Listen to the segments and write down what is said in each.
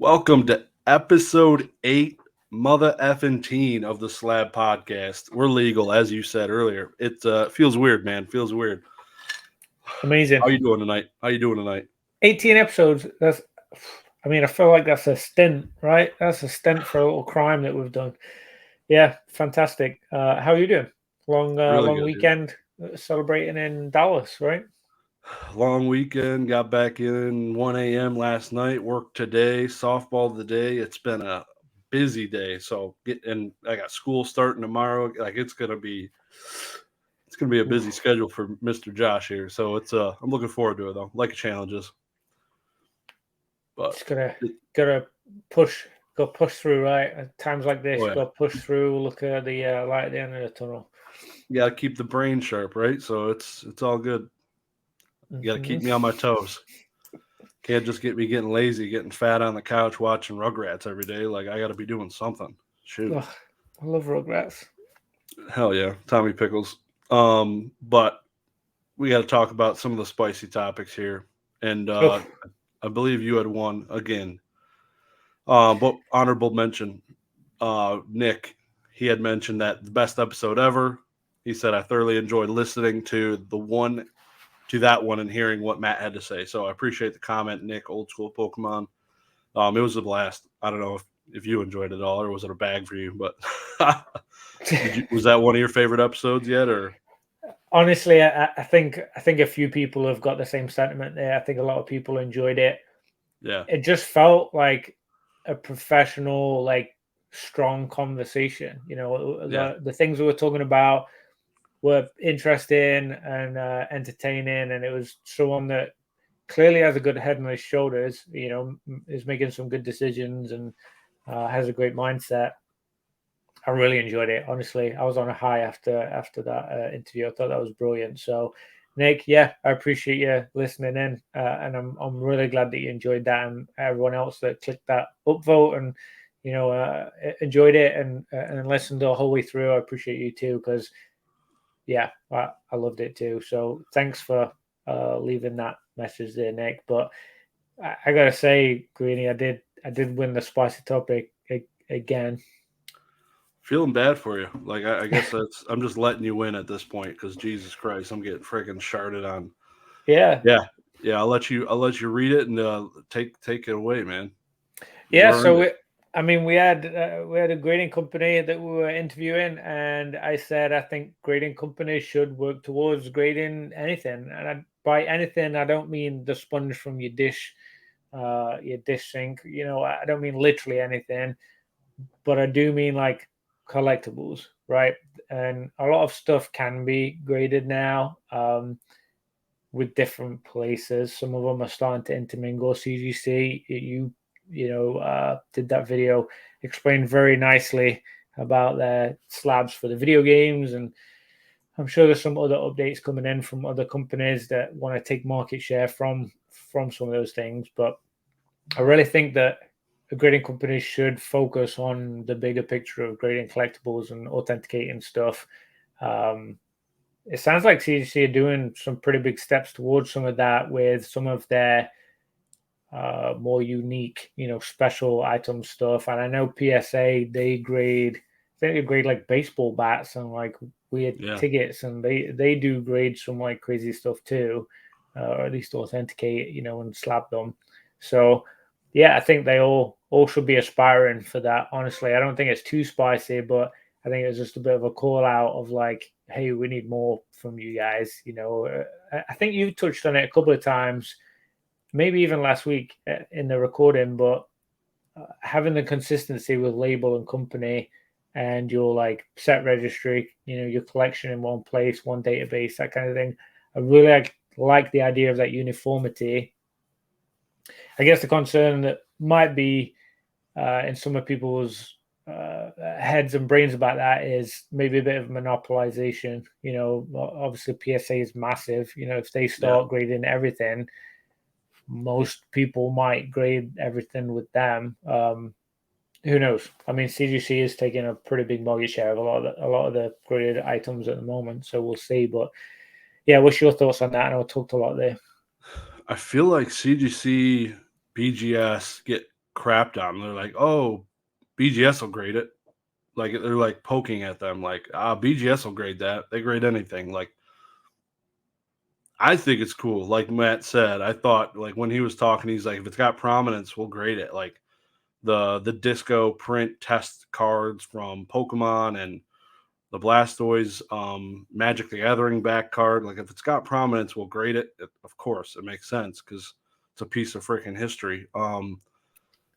Welcome to episode 8, mother effing teen of the Slab podcast. We're legal, as you said earlier. It feels weird, man. Feels weird. Amazing. How you doing tonight? 18 episodes. I feel like that's a stint, right? That's a stint for a little crime that we've done. Yeah, fantastic. How are you doing? Really Long good, weekend celebrating in Dallas, right? Long weekend. Got back in 1 a.m. last night. Worked today. Softball today. It's been a busy day. I got school starting tomorrow. It's gonna be a busy schedule for Mr. Josh here. So I'm looking forward to it though. Like challenges. But just gotta push through, right? At times like this, you gotta push through. Look at the light at the end of the tunnel. You gotta keep the brain sharp, right? So it's all good. You gotta keep me on my toes. Can't just get me getting lazy, getting fat on the couch watching Rugrats every day. Like I gotta be doing something. Shoot. Ugh, I love Rugrats. Hell yeah, Tommy Pickles. But we got to talk about some of the spicy topics here, and I believe you had one again. But honorable mention, Nick. He had mentioned that the best episode ever. He said I thoroughly enjoyed listening to that one and hearing what Matt had to say. So I appreciate the comment, Nick. Old school Pokemon. It was a blast. I don't know if you enjoyed it all or was it a bag for you, but was that one of your favorite episodes yet? Or honestly, I think a few people have got the same sentiment there. I think a lot of people enjoyed it. Yeah, it just felt like a professional, like strong conversation. The things we were talking about were interesting and entertaining, and it was someone that clearly has a good head on his shoulders. Is making some good decisions and has a great mindset. I really enjoyed it. Honestly, I was on a high after that interview. I thought that was brilliant. So, Nick, yeah, I appreciate you listening in, and I'm really glad that you enjoyed that, and everyone else that clicked that upvote and enjoyed it and listened the whole way through. I appreciate you too, because yeah, I loved it too. So thanks for leaving that message there, Nick. But I gotta say, Greeny, I did win the spicy topic again. Feeling bad for you. Like I guess I'm just letting you win at this point because Jesus Christ, I'm getting freaking sharded on. Yeah. I'll let you read it and take it away, man. Yeah. So we had a grading company that we were interviewing, and I said I think grading companies should work towards grading anything, and by anything I don't mean the sponge from your dish sink. I don't mean literally anything, but I do mean like collectibles, right? And a lot of stuff can be graded now with different places. Some of them are starting to intermingle. CGC, did that video, explained very nicely about their slabs for the video games, and I'm sure there's some other updates coming in from other companies that want to take market share from some of those things. But I really think that a grading company should focus on the bigger picture of grading collectibles and authenticating stuff. It sounds like CGC are doing some pretty big steps towards some of that with some of their more unique, special item stuff. And I know PSA, they grade like baseball bats and like weird tickets, and they do grade some like crazy stuff too, or at least authenticate, and slap them. So yeah, I think they all should be aspiring for that. Honestly, I don't think it's too spicy, but I think it's just a bit of a call out of like, hey, we need more from you guys. I think you touched on it a couple of times, maybe even last week in the recording, but having the consistency with label and company and your like set registry, your collection in one place, one database, that kind of thing. I really like the idea of that uniformity. I guess the concern that might be in some of people's heads and brains about that is maybe a bit of monopolization. Obviously PSA is massive. If they start grading everything, most people might grade everything with them. Who knows? I mean, CGC is taking a pretty big market share of a lot of the graded items at the moment, so we'll see. But yeah, what's your thoughts on that? I know I talked a lot there. I feel like CGC, BGS get crapped on. They're like, oh, BGS will grade it. Like they're like poking at them, like BGS will grade that. They grade anything. Like I think it's cool. Like Matt said, I thought like when he was talking, he's like, if it's got prominence, we'll grade it. Like the disco print test cards from Pokemon and the Blastoise Magic the Gathering back card. Like if it's got prominence, we'll grade it. Of course, it makes sense because it's a piece of freaking history.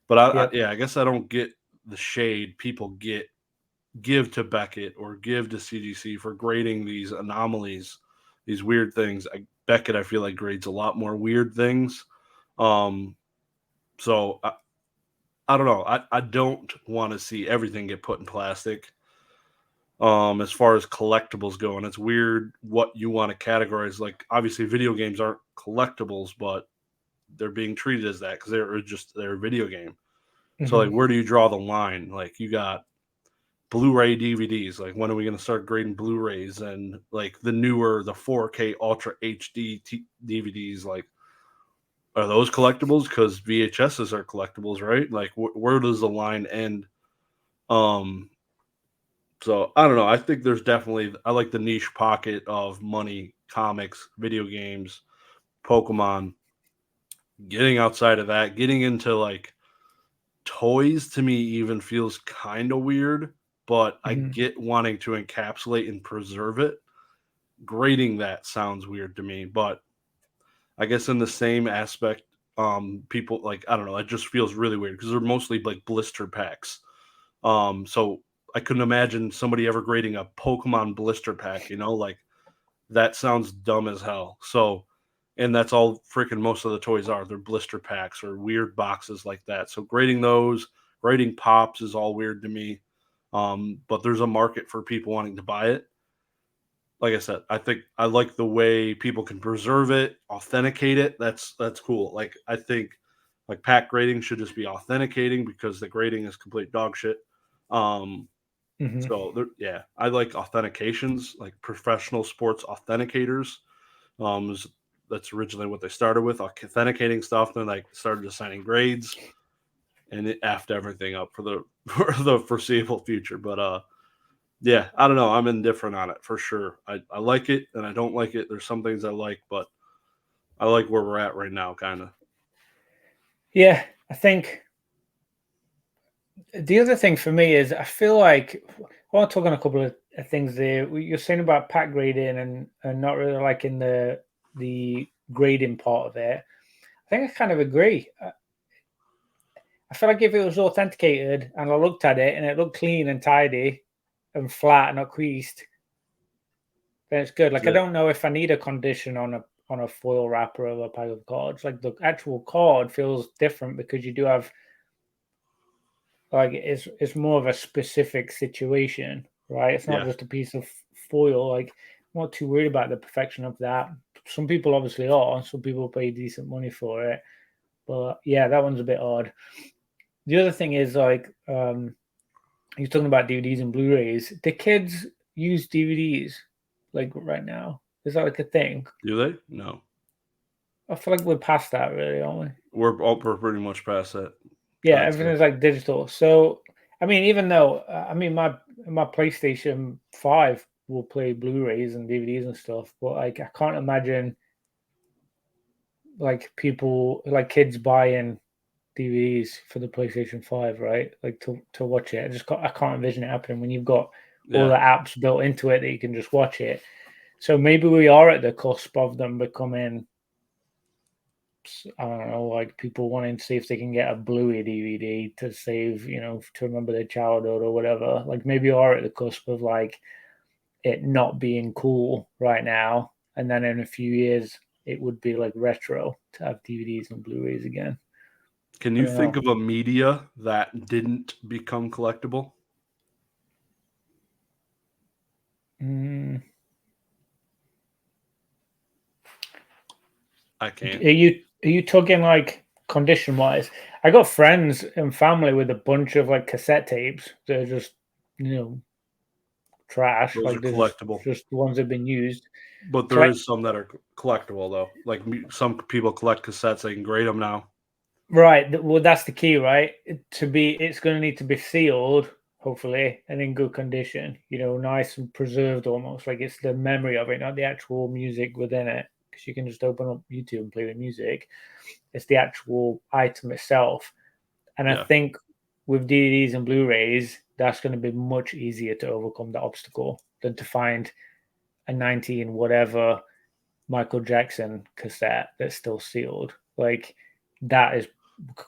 But I guess I don't get the shade people give to Beckett or give to CGC for grading these anomalies, these weird things. Beckett, I feel like grades a lot more weird things. So I don't know. I don't want to see everything get put in plastic. As far as collectibles go, and it's weird what you want to categorize. Like obviously video games aren't collectibles, but they're being treated as that because they're a video game. So like where do you draw the line? Like you got Blu-ray DVDs. Like when are we going to start grading Blu-rays and like the 4K Ultra HD DVDs? Like are those collectibles? Because VHSs are collectibles, right? Like where does the line end? So I don't know. I think there's definitely I like the niche pocket of money, comics, video games, Pokemon. Getting outside of that, getting into like toys to me even feels kind of weird, but I get wanting to encapsulate and preserve it. Grading that sounds weird to me, but I guess in the same aspect, people like I don't know, it just feels really weird because they're mostly like blister packs. So I couldn't imagine somebody ever grading a Pokemon blister pack, like that sounds dumb as hell. So, and that's all freaking most of the toys are. They're blister packs or weird boxes like that. So grading those, grading pops is all weird to me. But there's a market for people wanting to buy it. Like I said, I think I like the way people can preserve it, authenticate it. That's cool. Like I think like pack grading should just be authenticating because the grading is complete dog shit. So yeah, I like authentications, like professional sports authenticators. That's originally what they started with, authenticating stuff. Then like started assigning grades, and it effed everything up for the foreseeable future. But yeah, I don't know. I'm indifferent on it for sure. I like it and I don't like it. There's some things I like, but I like where we're at right now, kind of. Yeah, I think the other thing for me is I feel like I want to talk on a couple of things there. You're saying about pack grading and not really liking the grading part of it. I think I kind of agree. I feel like if it was authenticated and I looked at it and it looked clean and tidy and flat and not creased, then it's good. Like I don't know if I need a condition on a foil wrapper of a pack of cards. Like the actual card feels different because you do have like it's more of a specific situation, right? It's not just a piece of foil. Like I'm not too worried about the perfection of that. Some people obviously are. Some people pay decent money for it. But yeah, that one's a bit odd. The other thing is like you're talking about DVDs and Blu-rays. The kids use DVDs like right now. Is that like a thing? Do they? No. I feel like we're past that, really, aren't we? We're pretty much past that. Yeah, everything's like digital. So, I mean, even though my PlayStation 5 will play Blu-rays and DVDs and stuff, but like I can't imagine like people like kids buying DVDs for the PlayStation 5, right? Like to watch it. I can't envision it happening when you've got all the apps built into it that you can just watch it. So maybe we are at the cusp of them becoming, I don't know, like people wanting to see if they can get a Bluey DVD to save, to remember their childhood or whatever. Like maybe you are at the cusp of like it not being cool right now, and then in a few years it would be like retro to have DVDs and Blu-rays again. Can you think of a media that didn't become collectible? I can't. Are you talking like condition wise? I got friends and family with a bunch of like cassette tapes that are just trash. Those like are collectible. Just the ones that have been used. But there is some that are collectible though. Like some people collect cassettes; they can grade them now. Right. Well, that's the key, right? It's going to need to be sealed, hopefully, and in good condition. Nice and preserved, almost like it's the memory of it, not the actual music within it. Because you can just open up YouTube and play the music. It's the actual item itself. And I think with DVDs and Blu-rays, that's going to be much easier to overcome that obstacle than to find a 19 whatever Michael Jackson cassette that's still sealed. Like that is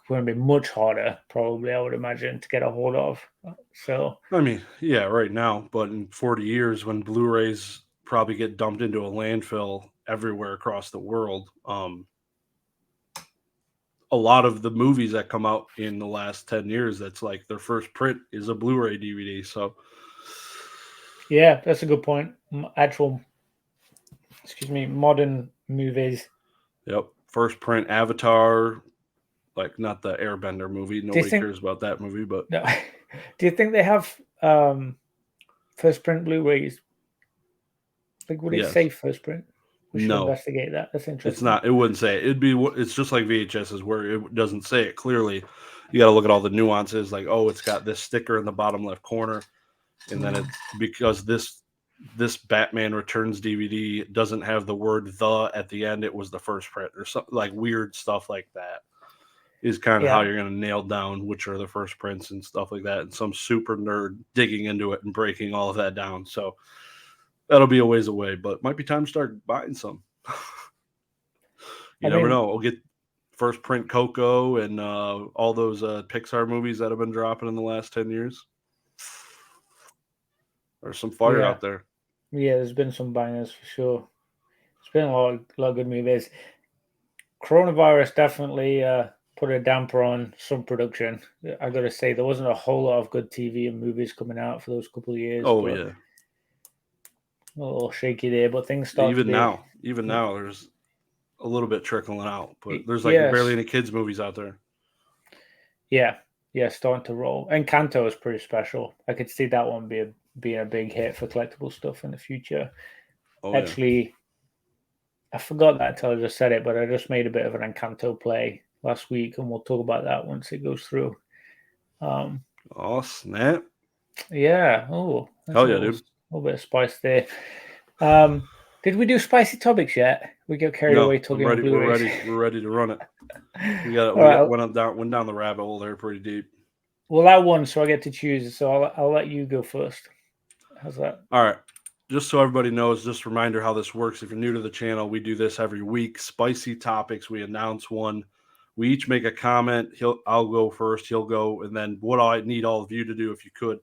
going to be much harder, probably, I would imagine, to get a hold of. So, I mean, yeah, right now, but in 40 years, when Blu-rays probably get dumped into a landfill everywhere across the world, a lot of the movies that come out in the last 10 years, that's like their first print is a Blu-ray DVD. So, yeah, that's a good point. Modern movies. Yep, first print Avatar, like not the Airbender movie. Nobody cares about that movie, but no. Do you think they have first print Blu-rays? Like, would it say first print? We should investigate that. That's interesting. It's not. It wouldn't say it. It's just like VHSs where it doesn't say it clearly. You got to look at all the nuances. Like, oh, it's got this sticker in the bottom left corner, and then it's because this Batman Returns DVD doesn't have the word "the" at the end. It was the first print or something like weird stuff like that. Is kind of how you're going to nail down which are the first prints and stuff like that. And some super nerd digging into it and breaking all of that down. So that'll be a ways away, but might be time to start buying some. You never know. We'll get first print Coco and all those Pixar movies that have been dropping in the last 10 years. There's some fire out there. Yeah, there's been some bangers for sure. It's been a lot of good movies. Coronavirus definitely put a damper on some production. I got to say, there wasn't a whole lot of good TV and movies coming out for those couple of years. Oh, yeah. A little shaky there, but things start even now, there's a little bit trickling out, but there's like barely any kids movies out there. Yeah, starting to roll. And Kanto is pretty special. I could see that one being a big hit for collectible stuff in the future. Actually, I forgot that until I just said it, but I just made a bit of an Encanto play last week, and we'll talk about that once it goes through. Oh, snap. Yeah. Oh, hell yeah, dude. A little bit of spice there. Did we do spicy topics yet? We got carried away talking about Blu-rays. We're ready to run it. We went down the rabbit hole there pretty deep. Well, I won, so I get to choose. So I'll let you go first. How's that? All right. Just so everybody knows, just a reminder how this works. If you're new to the channel, we do this every week. Spicy topics. We announce one. We each make a comment. I'll go first. He'll go, and then what I need all of you to do, if you could,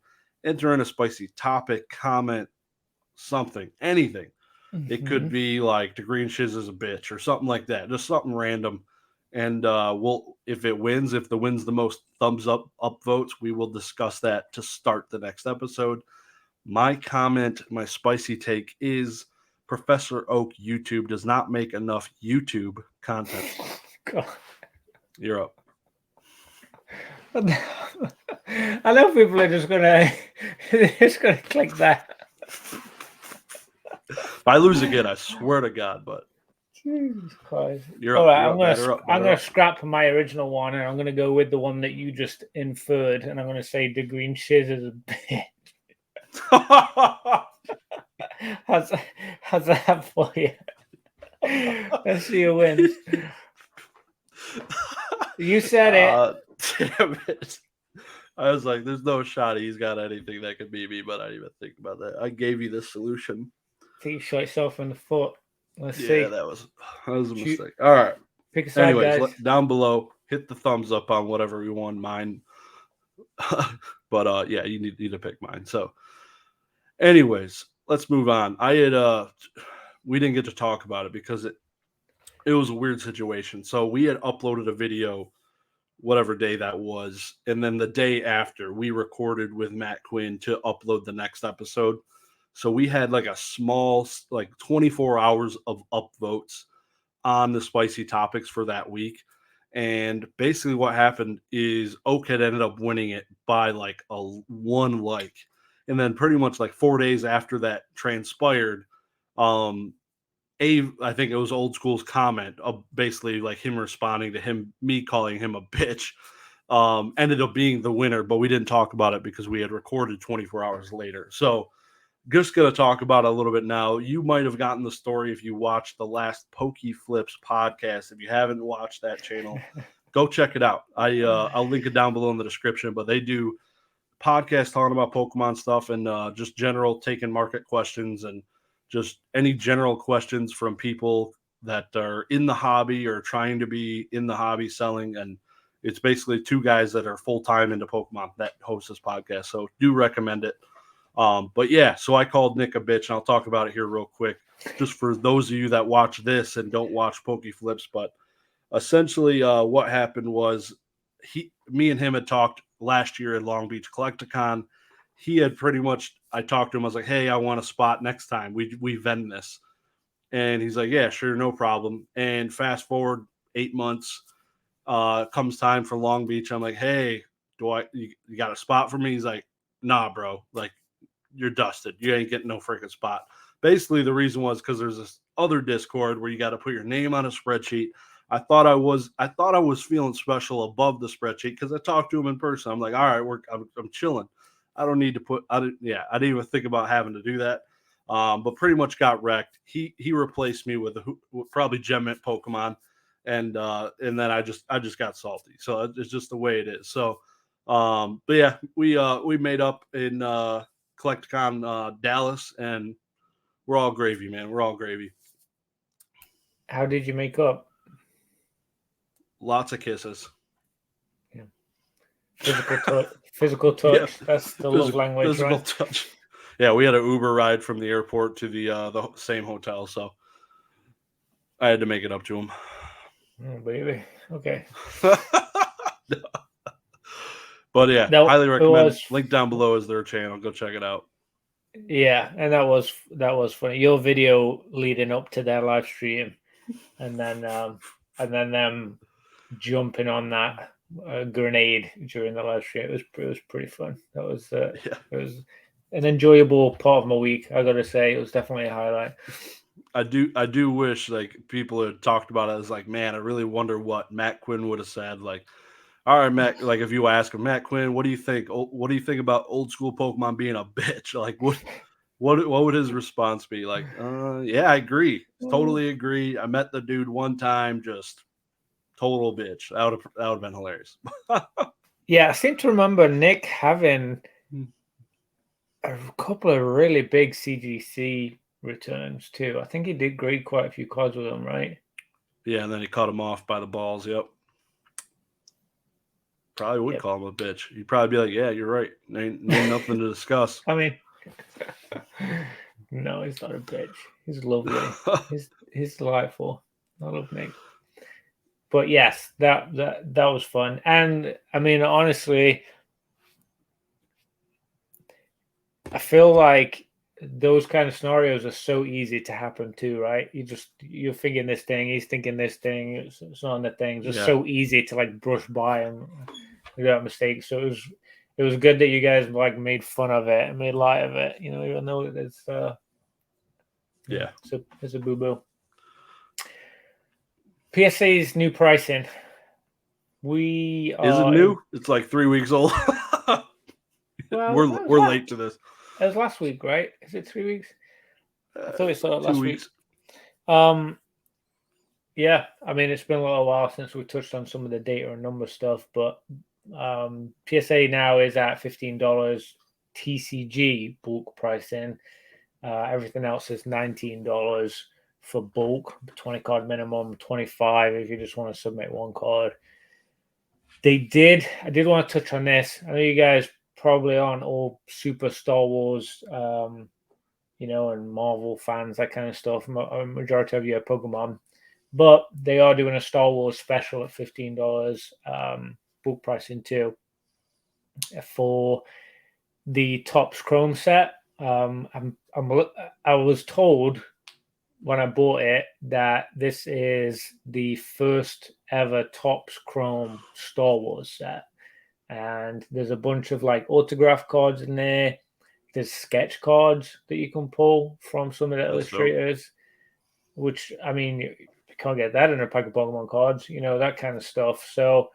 enter in a spicy topic, comment, something, anything. Mm-hmm. It could be like Dagreenshiz is a bitch or something like that. Just something random. And if it wins, if the win's the most thumbs up votes, we will discuss that to start the next episode. My comment, my spicy take is Professor Oak YouTube does not make enough YouTube content. God. You're up. I know people are just gonna click that. If I lose again, I swear to God, but Jesus Christ. You're up. Right, I'm gonna scrap my original one, and I'm gonna go with the one that you just inferred, and I'm gonna say Dagreenshiz is a bitch. How's that for you? Let's see who wins. You said it. Damn it. I was like, there's no shot he's got anything that could beat me, but I didn't even think about that. I gave you the solution. I think you shot yourself in the foot. Let's see. Yeah, that was a mistake. All right. Pick a side, guys. Down below, hit the thumbs up on whatever you want. Mine. But yeah, you need to pick mine. So anyways, let's move on. We didn't get to talk about it because it was a weird situation. So we had uploaded a video whatever day that was, and then the day after we recorded with Matt Quinn to upload the next episode. So we had like a small 24 hours of upvotes on the spicy topics for that week. And basically what happened is Oak had ended up winning it by like one like. And then pretty much like 4 days after that transpired, I think it was Old School's comment of basically like him responding to me calling him a bitch, ended up being the winner, but we didn't talk about it because we had recorded 24 hours later. So just going to talk about it a little bit now. You might have gotten the story if you watched the last Flipz podcast. If you haven't watched that channel, go check it out. I'll link it down below in the description, but they do podcasts talking about Pokemon stuff and just general taking market questions and just any general questions from people that are in the hobby or trying to be in the hobby selling. And it's basically two guys that are full-time into Pokemon that host this podcast. So do recommend it. But yeah, so I called Nick a bitch, and I'll talk about it here real quick, just for those of you that watch this and don't watch Flipz. But essentially, what happened was me and him had talked last year at Long Beach Collecticon. He had pretty much, I talked to him, I was like, hey, I want a spot next time. We vend this. And he's like, yeah, sure, no problem. And fast forward 8 months, comes time for Long Beach. I'm like, hey, you got a spot for me? He's like, nah, bro. Like, you're dusted. You ain't getting no freaking spot. Basically, the reason was because there's this other Discord where you got to put your name on a spreadsheet. I thought I was feeling special above the spreadsheet because I talked to him in person. I'm like, all right, I'm chilling. I don't need to put. I didn't even think about having to do that. But pretty much got wrecked. He replaced me with probably Gem Mint Pokemon, and then I just got salty. So it's just the way it is. So, but yeah, we made up in Collecticon Dallas, and we're all gravy, man. We're all gravy. How did you make up? Lots of kisses. Yeah. Physical touch. Yeah. That's the love language, physical right? Touch. Yeah, we had an Uber ride from the airport to the same hotel, so I had to make it up to him. Oh, baby. Okay. But yeah, highly recommend. Link down below is their channel. Go check it out. Yeah, and that was funny. Your video leading up to their live stream, and then them jumping on that grenade during the live stream. It was pretty fun. That was It was an enjoyable part of my week. I gotta say, it was definitely a highlight. I do wish like people had talked about it as like, man, I really wonder what Matt Quinn would have said. Like, all right, Matt, like if you ask him, Matt Quinn, what do you think? What do you think about Old School Pokemon being a bitch? Like, what would his response be? Like, yeah, I agree. Totally agree. I met the dude one time, just total bitch. That would have been hilarious. Yeah, I seem to remember Nick having a couple of really big CGC returns too. I think he did grade quite a few cards with them, right? Yeah, and then he cut him off by the balls. Yep. Probably would call him a bitch. He'd probably be like, yeah, you're right. Ain't nothing to discuss. I mean, no, he's not a bitch. He's lovely. he's delightful. I love Nick. But yes, that was fun. And I mean, honestly, I feel like those kind of scenarios are so easy to happen too, right? You're thinking this thing, he's thinking this thing, it's on the thing. Just so easy to like brush by and without mistakes. So it was good that you guys like made fun of it and made light of it. You know, even though it's it's a boo boo. PSA's new pricing. Is it new? It's like 3 weeks old. Well, we're late to this. It was last week, right? Is it 3 weeks? I thought we saw it last 2 weeks. Week. Yeah, I mean, it's been a little while since we touched on some of the data and number stuff, but PSA now is at $15 TCG bulk pricing. Everything else is $19 for bulk, 20 card minimum, 25 if you just want to submit one card. I did want to touch on this. I know you guys probably aren't all super Star Wars, and Marvel fans, that kind of stuff. A majority of you are Pokemon, but they are doing a Star Wars special at $15, book pricing too, for the Topps Chrome set. I was told when I bought it that this is the first ever Topps Chrome Star Wars set. And there's a bunch of like autograph cards in there. There's sketch cards that you can pull from some of the illustrators. which I mean, you can't get that in a pack of Pokemon cards, that kind of stuff. So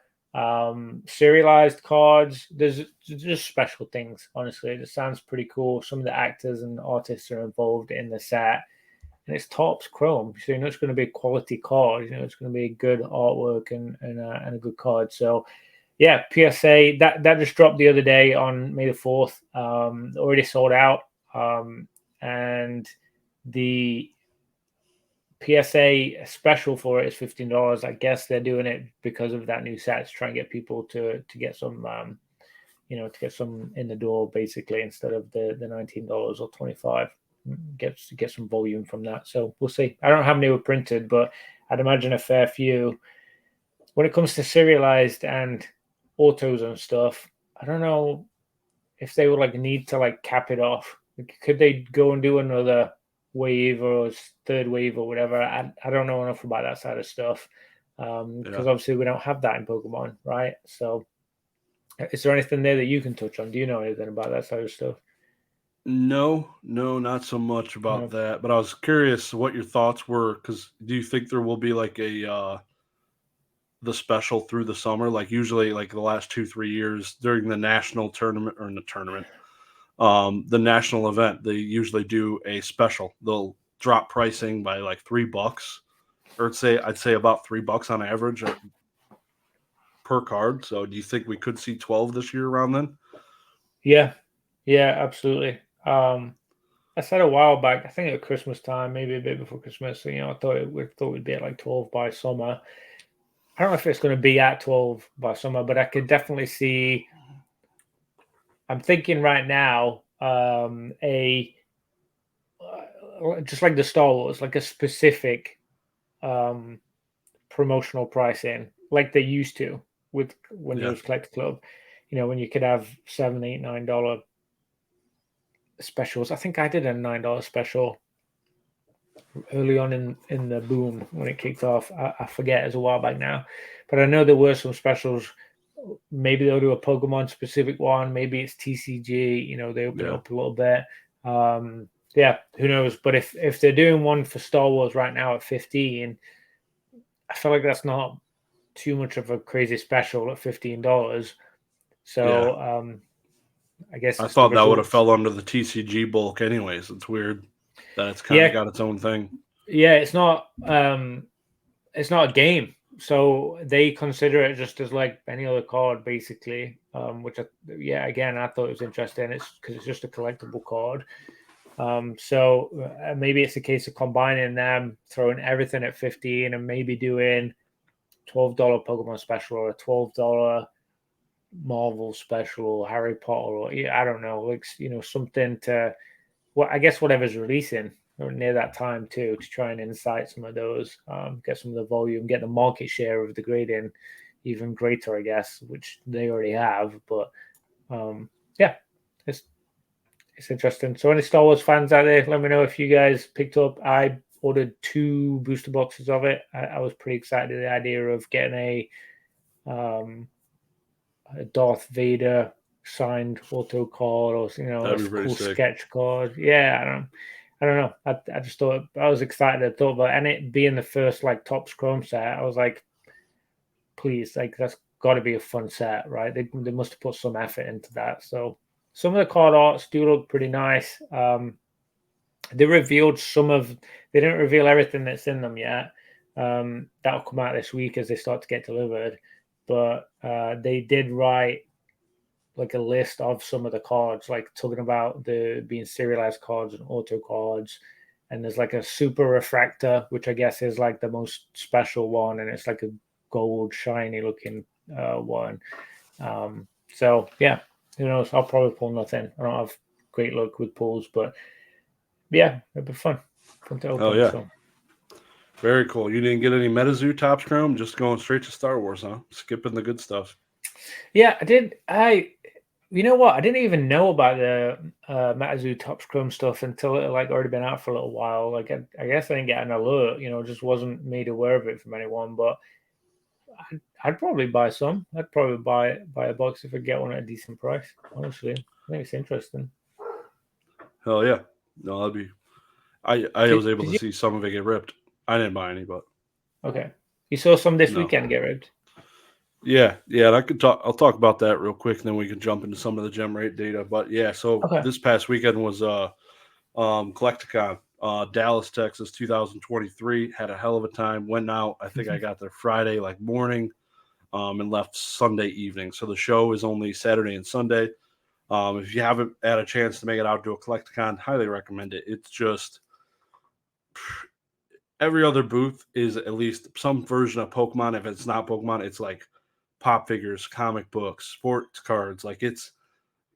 serialized cards, there's just special things. Honestly, it sounds pretty cool. Some of the actors and artists are involved in the set, and it's Topps Chrome, so it's going to be a quality card. It's going to be good artwork and a good card. So yeah, PSA that just dropped the other day on May the 4th. Already sold out, and the PSA special for it is $15. I guess they're doing it because of that new set to try and get people to get some, to get some in the door basically instead of the $19 or $25. Get some volume from that. So we'll see. I don't know how many were printed, but I'd imagine a fair few. When it comes to serialized and autos and stuff, I don't know if they would need to cap it off. Could they go and do another wave or third wave or whatever? I don't know enough about that side of stuff because obviously we don't have that in Pokemon, right? So is there anything there that you can touch on? Do you know anything about that side of stuff? No, not so much about that. But I was curious what your thoughts were, because do you think there will be the special through the summer, usually the last 2-3 years during the national tournament or in the tournament, the national event, they usually do a special. They'll drop pricing by $3, or I'd say about $3 on average per card. So do you think we could see 12 this year around then? Yeah, absolutely. I said a while back, I think at Christmas time, maybe a bit before Christmas, I thought we'd be at 12 by summer. I don't know if it's going to be at 12 by summer, but I could definitely see. I'm thinking right now, just like the Star Wars, a specific promotional pricing, like they used to with Windows Collect Club. When you could have $7, $8, $9 specials. I think I did a $9 special early on in the boom when it kicked off. I forget, it's a while back now, but I know there were some specials. Maybe they'll do a Pokemon specific one. Maybe it's TCG. They open it up a little bit. Who knows? But if they're doing one for Star Wars right now at 15, I feel like that's not too much of a crazy special at $15. So I guess I thought that would have fell under the TCG bulk anyways. It's weird that it's kind of got its own thing. Yeah, it's not a game, so they consider it just as any other card basically. Which again, I thought it was interesting. It's because it's just a collectible card. So maybe it's a case of combining them, throwing everything at 15, and maybe doing $12 Pokemon special or a $12 Marvel special or Harry Potter, or I don't know, something to, I guess whatever's releasing near that time too, to try and incite some of those, get some of the volume, get the market share of the grading even greater, I guess, which they already have. But it's interesting. So any Star Wars fans out there, let me know if you guys picked up. I ordered 2 booster boxes of it. I was pretty excited at the idea of getting a Darth Vader signed auto card, or a cool sketch card. Yeah, I don't know. I just thought, I was excited. I thought about, and it being the first Topps Chrome set, I was like, please, that's got to be a fun set, right? They must have put some effort into that. So some of the card arts do look pretty nice. They revealed they didn't reveal everything that's in them yet. That'll come out this week as they start to get delivered. But they did write a list of some of the cards, talking about the being serialized cards and auto cards. And there's a super refractor, which I guess is the most special one, and it's a gold shiny looking one. So yeah, who knows? I'll probably pull nothing. I don't have great luck with pulls, but yeah, it'd be fun to open. Oh yeah. So. Very cool. You didn't get any MetaZoo Topps Chrome, just going straight to Star Wars, huh? Skipping the good stuff. Yeah, I did. You know what? I didn't even know about the MetaZoo Topps Chrome stuff until it already been out for a little while. I guess I didn't get an alert. Just wasn't made aware of it from anyone. But I'd probably buy some. I'd probably buy a box if I get one at a decent price. Honestly, I think it's interesting. Hell yeah! No, that'd be. I was able to see some of it get ripped. I didn't buy any, but Okay. You saw some this no. weekend get ripped. Yeah, and I'll talk about that real quick, and then we can jump into some of the gem rate data. But yeah, so Okay. this past weekend was Collecticon, Dallas, Texas, 2023. Had a hell of a time. Went out. I think I got there Friday like morning, and left Sunday evening. So the show is only Saturday and Sunday. If you haven't had a chance to make it out to a Collecticon, highly recommend it. It's just every other booth is at least some version of Pokemon. If it's not Pokemon, it's like pop figures, comic books, sports cards. Like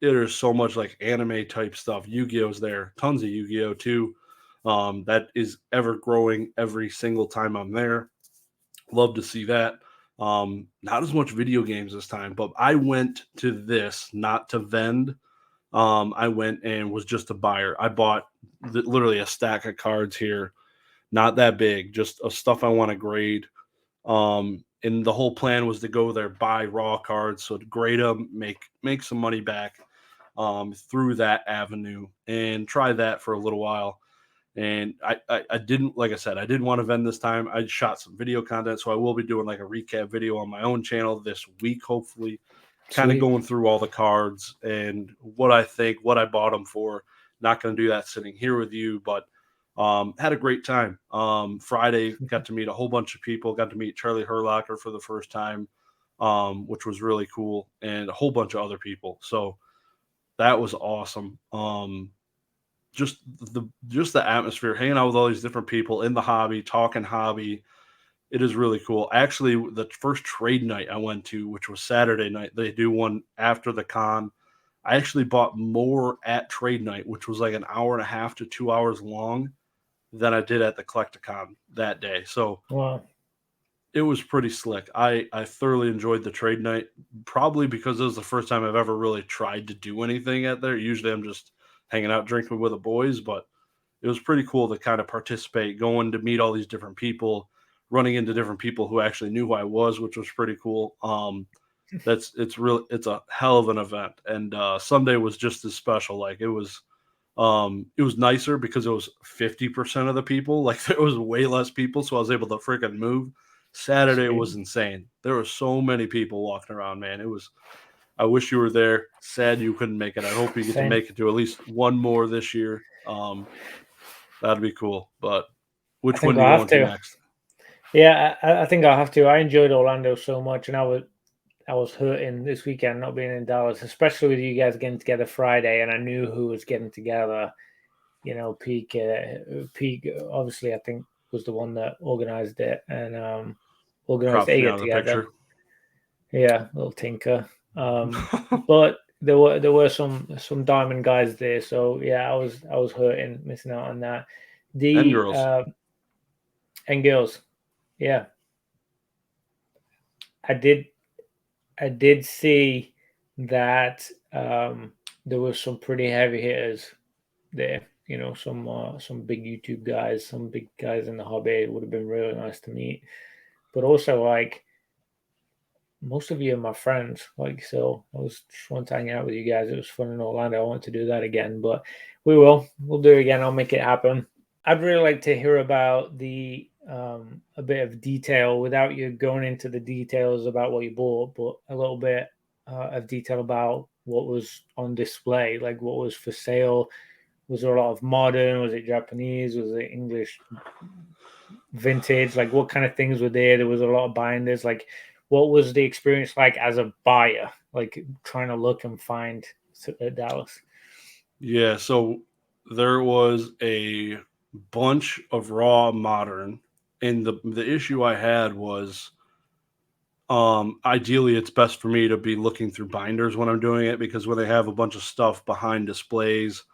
there's so much like anime type stuff. Yu-Gi-Oh's there, tons of Yu-Gi-Oh too. That is ever growing every single time I'm there. Love to see that. Not as much video games this time, but I went to this not to vend. I went and was just a buyer. I bought literally a stack of cards here, not that big, just a stuff I want to grade. And the whole plan was to go there, buy raw cards, so to grade them, make some money back through that avenue, and try that for a little while. And I didn't, like I said, I didn't want to vend this time. I shot some video content, so I will be doing like a recap video on my own channel this week, hopefully, kind of going through all the cards and what I think, what I bought them for. Not going to do that sitting here with you, but had a great time. Friday, got to meet a whole bunch of people. Got to meet Charlie Herlocker for the first time, which was really cool, and a whole bunch of other people. So that was awesome. Just the atmosphere, hanging out with all these different people in the hobby, talking hobby. It is really cool. Actually, the first trade night I went to, which was Saturday night, they do one after the con. I actually bought more at trade night, which was like an hour and a half to 2 hours long, than I did at the Collecticon that day. So wow. It was pretty slick. I thoroughly enjoyed the trade night, probably because it was the first time I've ever really tried to do anything at there. Usually I'm just hanging out drinking with the boys, but it was pretty cool to kind of participate, going to meet all these different people, running into different people who actually knew who I was, which was pretty cool. It's a hell of an event, and Sunday was just as special. Like it was nicer because it was 50% of the people. Like there was way less people, so I was able to freaking move. Saturday was insane. There were so many people walking around, man. It was. I wish you were there. Sad you couldn't make it. I hope you get to make it to at least one more this year. That'd be cool. But which one do you want to next? Yeah, I think I'll have to. I enjoyed Orlando so much, and I was hurting this weekend not being in Dallas, especially with you guys getting together Friday, and I knew who was getting together. You know, Peak obviously I think was the one that organized it and organized a get together. Yeah, little tinker. But there were some diamond guys there, so yeah, I was hurting missing out on that. And girls. And girls, yeah. I did see that there were some pretty heavy hitters there. You know, some big YouTube guys, some big guys in the hobby. It would have been really nice to meet. But also, like, most of you are my friends. Like, so I was just wanting to hang out with you guys. It was fun in Orlando. I want to do that again, but we'll do it again. I'll make it happen. I'd really like to hear about a bit of detail without you going into the details about what you bought, but a little bit of detail about what was on display, like what was for sale. Was there a lot of modern? Was it Japanese? Was it English vintage? Like what kind of things were there? There was a lot of binders. Like what was the experience like as a buyer, like trying to look and find at Dallas? Yeah, so there was a bunch of raw modern, and the issue I had was ideally it's best for me to be looking through binders when I'm doing it, because when they have a bunch of stuff behind displays,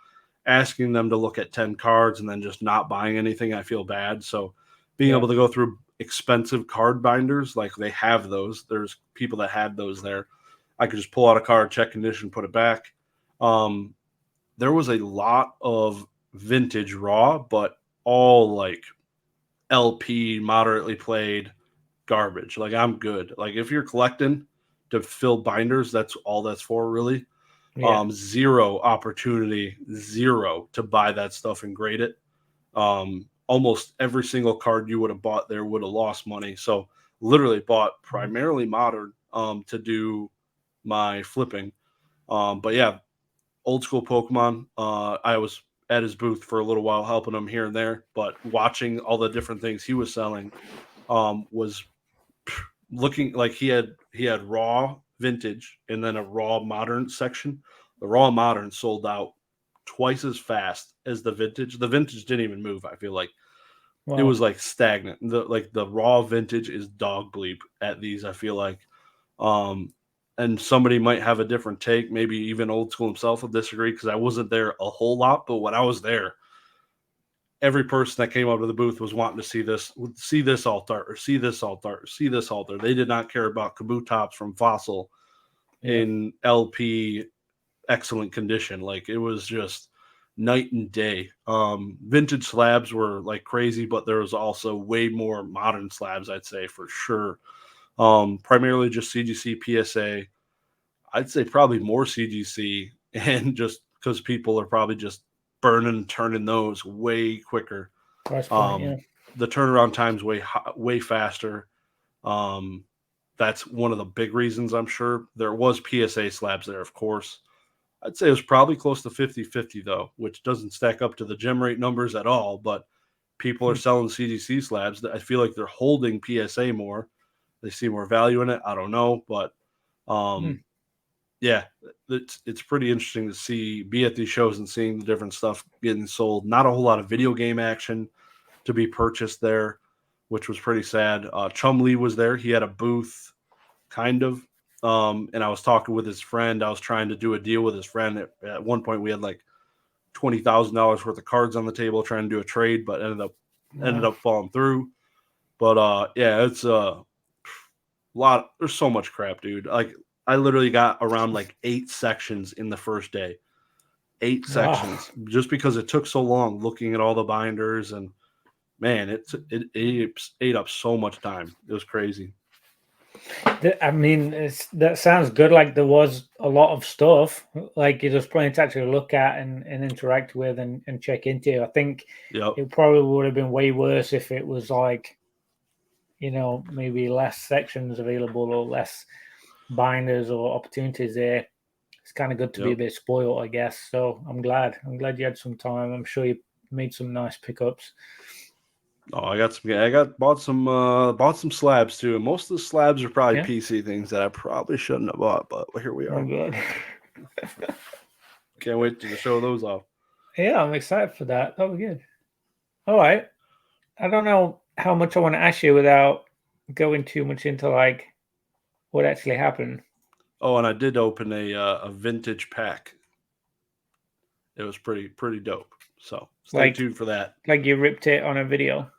asking them to look at 10 cards and then just not buying anything, I feel bad. So being able to go through expensive card binders, like they have those, there's people that had those there. I could just pull out a card, check condition, put it back. There was a lot of vintage raw, but all like LP, moderately played garbage. Like I'm good. Like if you're collecting to fill binders, that's all that's for really. Zero opportunity, zero to buy that stuff and grade it. almost every single card you would have bought there would have lost money. So literally bought primarily modern to do my flipping. But yeah, old school Pokemon. I was at his booth for a little while helping him here and there, but watching all the different things he was selling was looking like he had raw vintage and then a raw modern section. The raw modern sold out twice as fast as the vintage. The vintage didn't even move. I feel like it Wow. was like stagnant. The raw vintage is dog bleep at these. I feel like, and somebody might have a different take. Maybe even old school himself will disagree because I wasn't there a whole lot. But when I was there, every person that came up to the booth was wanting to see this altar or see this altar or see this altar. They did not care about Kabutops from Fossil in LP excellent condition. Like it was just night and day. Vintage slabs were like crazy, but there was also way more modern slabs, I'd say for sure. Primarily just CGC, PSA. I'd say probably more CGC, and just because people are probably just burning and turning those way quicker. Price point, The turnaround time's way faster. That's one of the big reasons, I'm sure. There was PSA slabs there, of course. I'd say it was probably close to 50-50, though, which doesn't stack up to the gem rate numbers at all. But people are selling CGC slabs. I feel like they're holding PSA more. They see more value in it. I don't know. But yeah, it's pretty interesting to be at these shows and seeing the different stuff getting sold. Not a whole lot of video game action to be purchased there, which was pretty sad. Chum Lee was there. He had a booth, kind of. And I was talking with his friend. I was trying to do a deal with his friend. At one point, we had like $20,000 worth of cards on the table trying to do a trade, but ended up falling through. But yeah, it's a lot. There's so much crap, dude. Like I literally got around like 8 sections in the first day. 8 sections just because it took so long looking at all the binders, and man, it ate up so much time. It was crazy. I mean, that sounds good. Like there was a lot of stuff. Like there's plenty to actually look at and interact with and check into. I think it probably would have been way worse if it was like, maybe less sections available or less binders or opportunities there. It's kind of good to be a bit spoiled, I guess. So I'm glad you had some time. I'm sure you made some nice pickups. Oh, I bought some slabs too. And most of the slabs are probably PC things that I probably shouldn't have bought, but here we are. Oh, good. Can't wait to show those off. Yeah, I'm excited for that. That'll be good. All right. I don't know how much I want to ask you without going too much into like what actually happened. Oh, and I did open a vintage pack. It was pretty dope. So stay tuned for that. Like you ripped it on a video.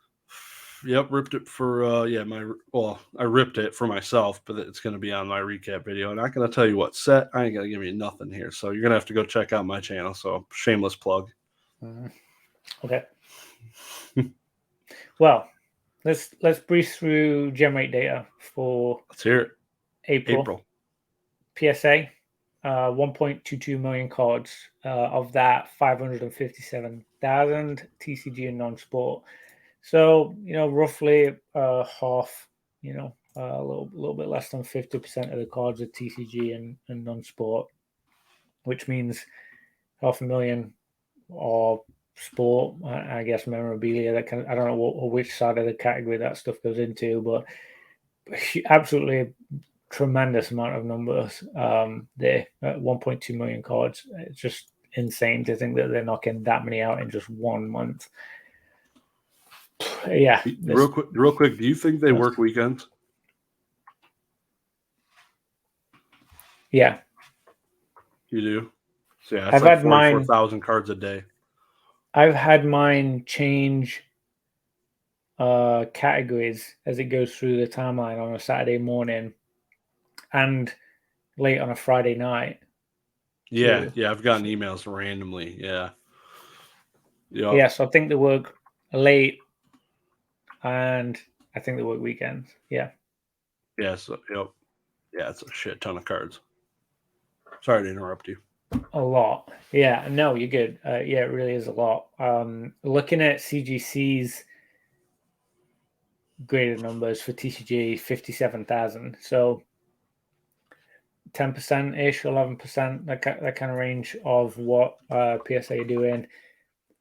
Yep, ripped it for I ripped it for myself, but it's going to be on my recap video. And I'm not going to tell you what set. I ain't going to give you nothing here. So you're going to have to go check out my channel. So shameless plug. Okay. Well, let's breeze through gem rate data for let's hear it. April. PSA, 1.22 million cards. Of that, 557,000 TCG and non-sport. So roughly half. A little bit less than 50% of the cards are TCG and non-sport, which means 500,000 are sport. I guess memorabilia. That I don't know which side of the category that stuff goes into, but absolutely tremendous amount of numbers there. 1.2 million cards. It's just insane to think that they're knocking that many out in just 1 month. Yeah. Real quick. Do you think they work weekends? Yeah. You do? So yeah, I've like had 44,000 cards a day. I've had mine change categories as it goes through the timeline on a Saturday morning and late on a Friday night. Yeah, I've gotten emails randomly. Yeah. Yeah, so I think they work late and I think they work weekends. Yeah. Yeah, so yeah, it's a shit ton of cards. Sorry to interrupt you. A lot. Yeah, no, you're good. Yeah, it really is a lot. Looking at CGC's graded numbers for TCG, 57,000. So 10% ish, 11%, that kind of range of what PSA are doing.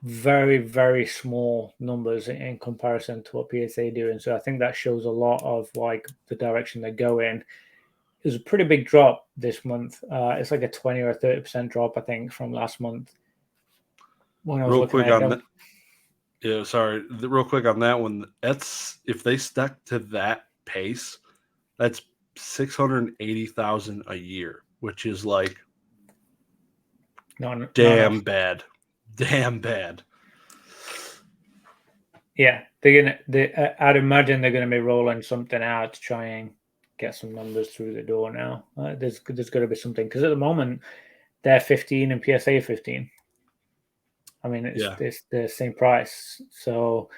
Very, very small numbers in comparison to what PSA are doing. So I think that shows a lot of like the direction they're going. It was a pretty big drop this month. It's like a 20 or 30% drop, I think, from last month when I was Real looking quick at on it. that. Yeah, sorry. Real quick on that one. That's if they stuck to that pace, that's 680,000 a year, which is like damn bad. Damn bad. Yeah, I'd imagine they're gonna be rolling something out to try and get some numbers through the door now. There's got to be something because at the moment they're 15 and PSA 15. I mean, it's the same price, so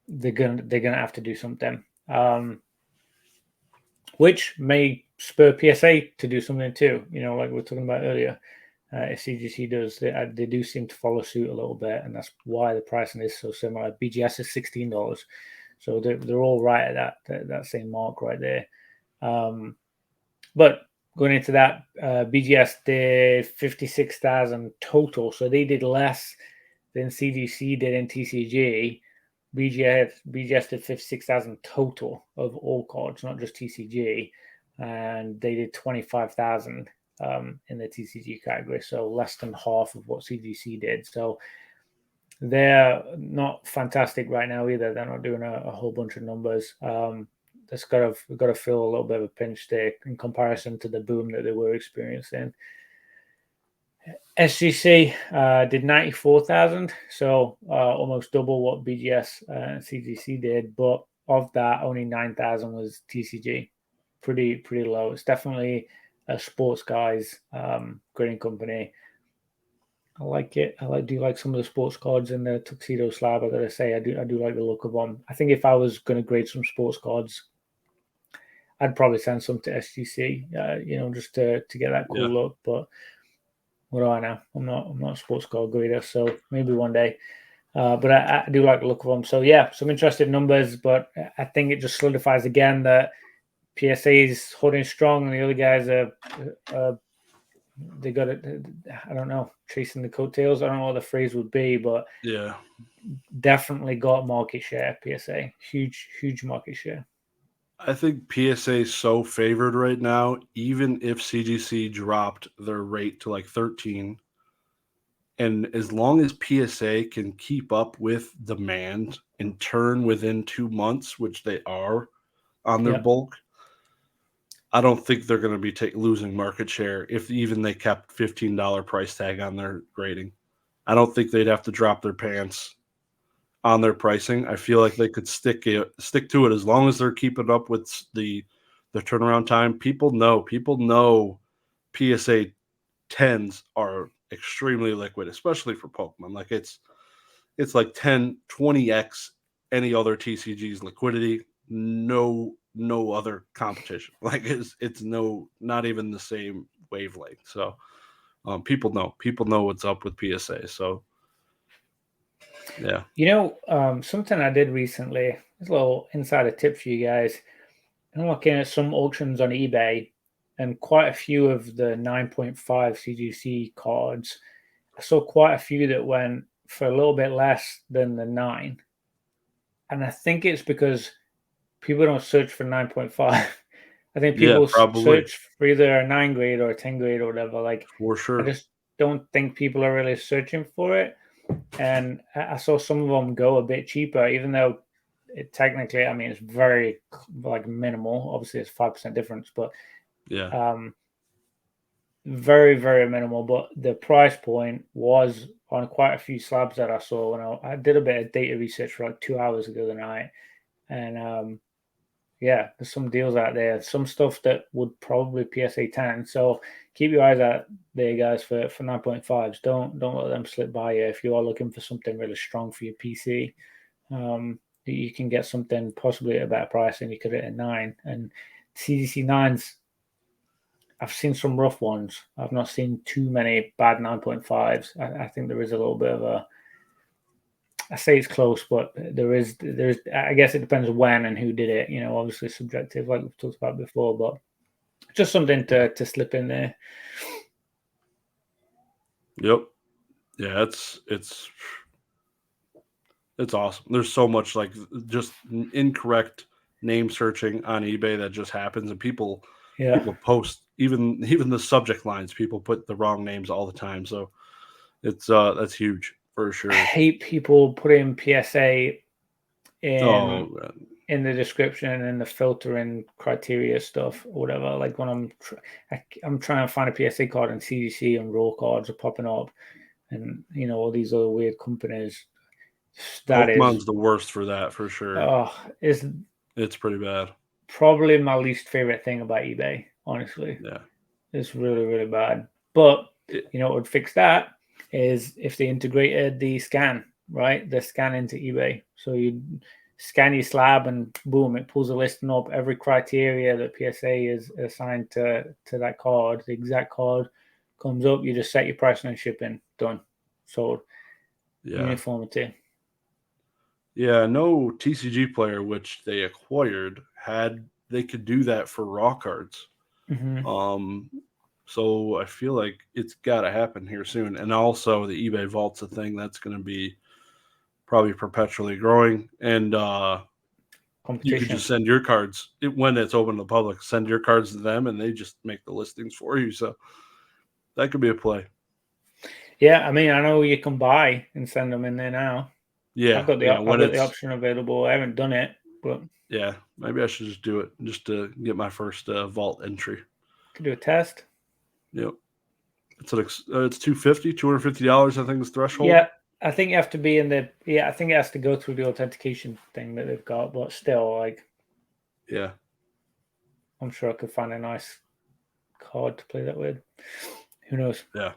they're gonna have to do something, which may spur PSA to do something too. You know, like we were talking about earlier. If CGC does, they do seem to follow suit a little bit, and that's why the pricing is so similar. BGS is $16, so they're all right at that same mark right there. But going into that, BGS did 56,000 total, so they did less than CGC did in TCG. BGS did 56,000 total of all cards, not just TCG, and they did 25,000 in the TCG category, so less than half of what CGC did. So they're not fantastic right now either. They're not doing a whole bunch of numbers. That's got to feel a little bit of a pinch there in comparison to the boom that they were experiencing. SGC did 94,000, so almost double what BGS and CGC did, but of that, only 9,000 was TCG. Pretty low. It's definitely a sports guys grading company. I like it. Do like some of the sports cards in the Tuxedo slab. I gotta say, I do like the look of them. I think if I was going to grade some sports cards, I'd probably send some to SGC. You know, just to get that cool look. But what do I know? I'm not a sports card grader, so maybe one day. But I do like the look of them. So yeah, some interesting numbers. But I think it just solidifies again that PSA is holding strong, and the other guys are they got it. I don't know, chasing the coattails. I don't know what the phrase would be, but yeah, definitely got market share. PSA, huge market share. I think PSA is so favored right now. Even if CGC dropped their rate to like 13, and as long as PSA can keep up with demand and turn within 2 months, which they are on their bulk, I don't think they're going to be losing market share if even they kept $15 price tag on their grading. I don't think they'd have to drop their pants on their pricing. I feel like they could stick to it as long as they're keeping up with the turnaround time. People know PSA 10s are extremely liquid, especially for Pokemon. Like it's like 10, 20x any other TCG's liquidity. No other competition. Like it's not even the same wavelength. So people know what's up with PSA. So yeah. You know, something I did recently, a little insider tip for you guys. I'm looking at some auctions on eBay, and quite a few of the 9.5 CGC cards. I saw quite a few that went for a little bit less than the 9. And I think it's because people don't search for 9.5. I think people search for either a 9 grade or a 10 grade or whatever. Like, for sure. I just don't think people are really searching for it. And I saw some of them go a bit cheaper, even though technically, I mean, it's very like minimal. Obviously, it's 5% difference, but very, very minimal. But the price point was on quite a few slabs that I saw when I did a bit of data research for like 2 hours ago the night. And yeah, there's some deals out there, some stuff that would probably PSA 10. So keep your eyes out there, guys, for 9.5s. Don't let them slip by you. If you are looking for something really strong for your PC, you can get something possibly at a better price, and you could hit a 9. And CDC 9s, I've seen some rough ones. I've not seen too many bad 9.5s. I think there is a little bit of a. I say it's close, but there's. I guess it depends when and who did it. You know, obviously subjective, like we've talked about before, but just something to slip in there. Yep. Yeah, it's awesome. There's so much like just incorrect name searching on eBay that just happens, and people post even the subject lines. People put the wrong names all the time, so it's that's huge for sure. I hate people putting PSA Oh, in the description and the filtering criteria stuff or whatever. Like when I'm trying to find a PSA card and CGC and raw cards are popping up, and you know all these other weird companies. That Pokemon's is the worst for that for sure. Oh, it's pretty bad. Probably my least favorite thing about eBay. Honestly, Yeah, it's really really bad. But you know what would fix that is if they integrated the scan, right? The scan into eBay. So you scan your slab and boom, it pulls a listing up. Every criteria that PSA is assigned to that card, the exact card comes up. You just set your price and shipping. Done. Sold. Yeah. Uniformity. Yeah, no TCG player which they acquired they could do that for raw cards. Mm-hmm. So I feel like it's got to happen here soon. And also the eBay Vault's a thing that's going to be probably perpetually growing. And you could just send your cards when it's open to the public. Send your cards to them, and they just make the listings for you. So that could be a play. Yeah, I mean, I know you can buy and send them in there now. Yeah, I've got the option available. I haven't done it, but yeah, maybe I should just do it just to get my first vault entry. Could do a test. Yep, it's $250. I think is the threshold. Yeah, I think you have to be in the. Yeah, I think it has to go through the authentication thing that they've got, but still, like, yeah, I'm sure I could find a nice card to play that with. Who knows? Yeah,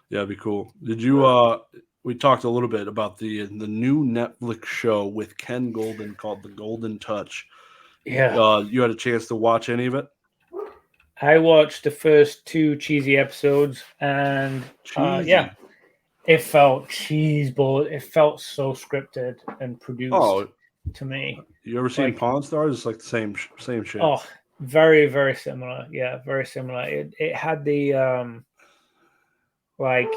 it'd be cool. Did you? We talked a little bit about the new Netflix show with Ken Golden called The Golden Touch. Yeah. You had a chance to watch any of it? I watched the first 2 cheesy episodes, and yeah, it felt cheeseball. It felt so scripted and produced to me. You ever seen Pawn Stars? It's like the same shit. Oh, very very similar. Yeah, very similar. It had the like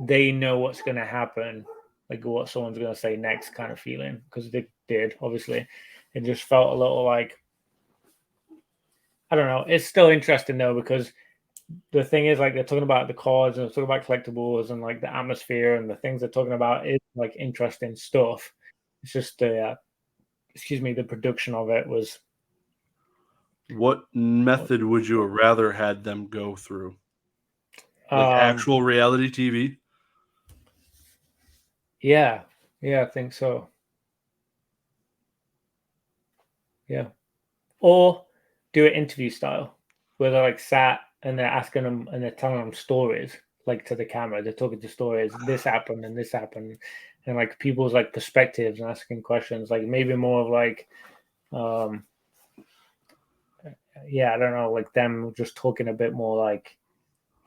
they know what's going to happen, like what someone's going to say next kind of feeling, because they did, obviously. It just felt a little like, I don't know. It's still interesting though, because the thing is, like, they're talking about the cards and they're talking about collectibles and like the atmosphere and the things they're talking about is like interesting stuff. It's just the production of it was. What method would you have rather had them go through? Like actual reality TV? Yeah, I think so. Yeah, or do it interview style, where they're like sat and they're asking them and they're telling them stories, like to the camera. They're talking to stories. This happened and this happened, and like people's like perspectives and asking questions. Like maybe more of like, yeah, I don't know, like them just talking a bit more like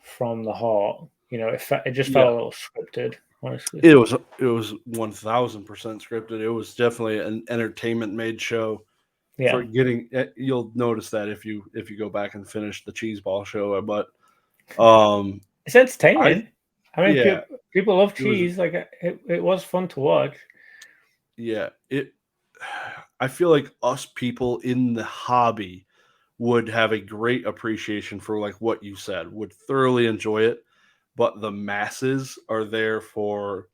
from the heart. You know, it just felt a little scripted. Honestly, it was 1000% scripted. It was definitely an entertainment made show. Yeah, for getting, you'll notice that if you go back and finish the cheeseball show, but it's entertaining. I mean, yeah, people love cheese. It was fun to watch. Yeah, I feel like us people in the hobby would have a great appreciation for like what you said, would thoroughly enjoy it, but the masses are there for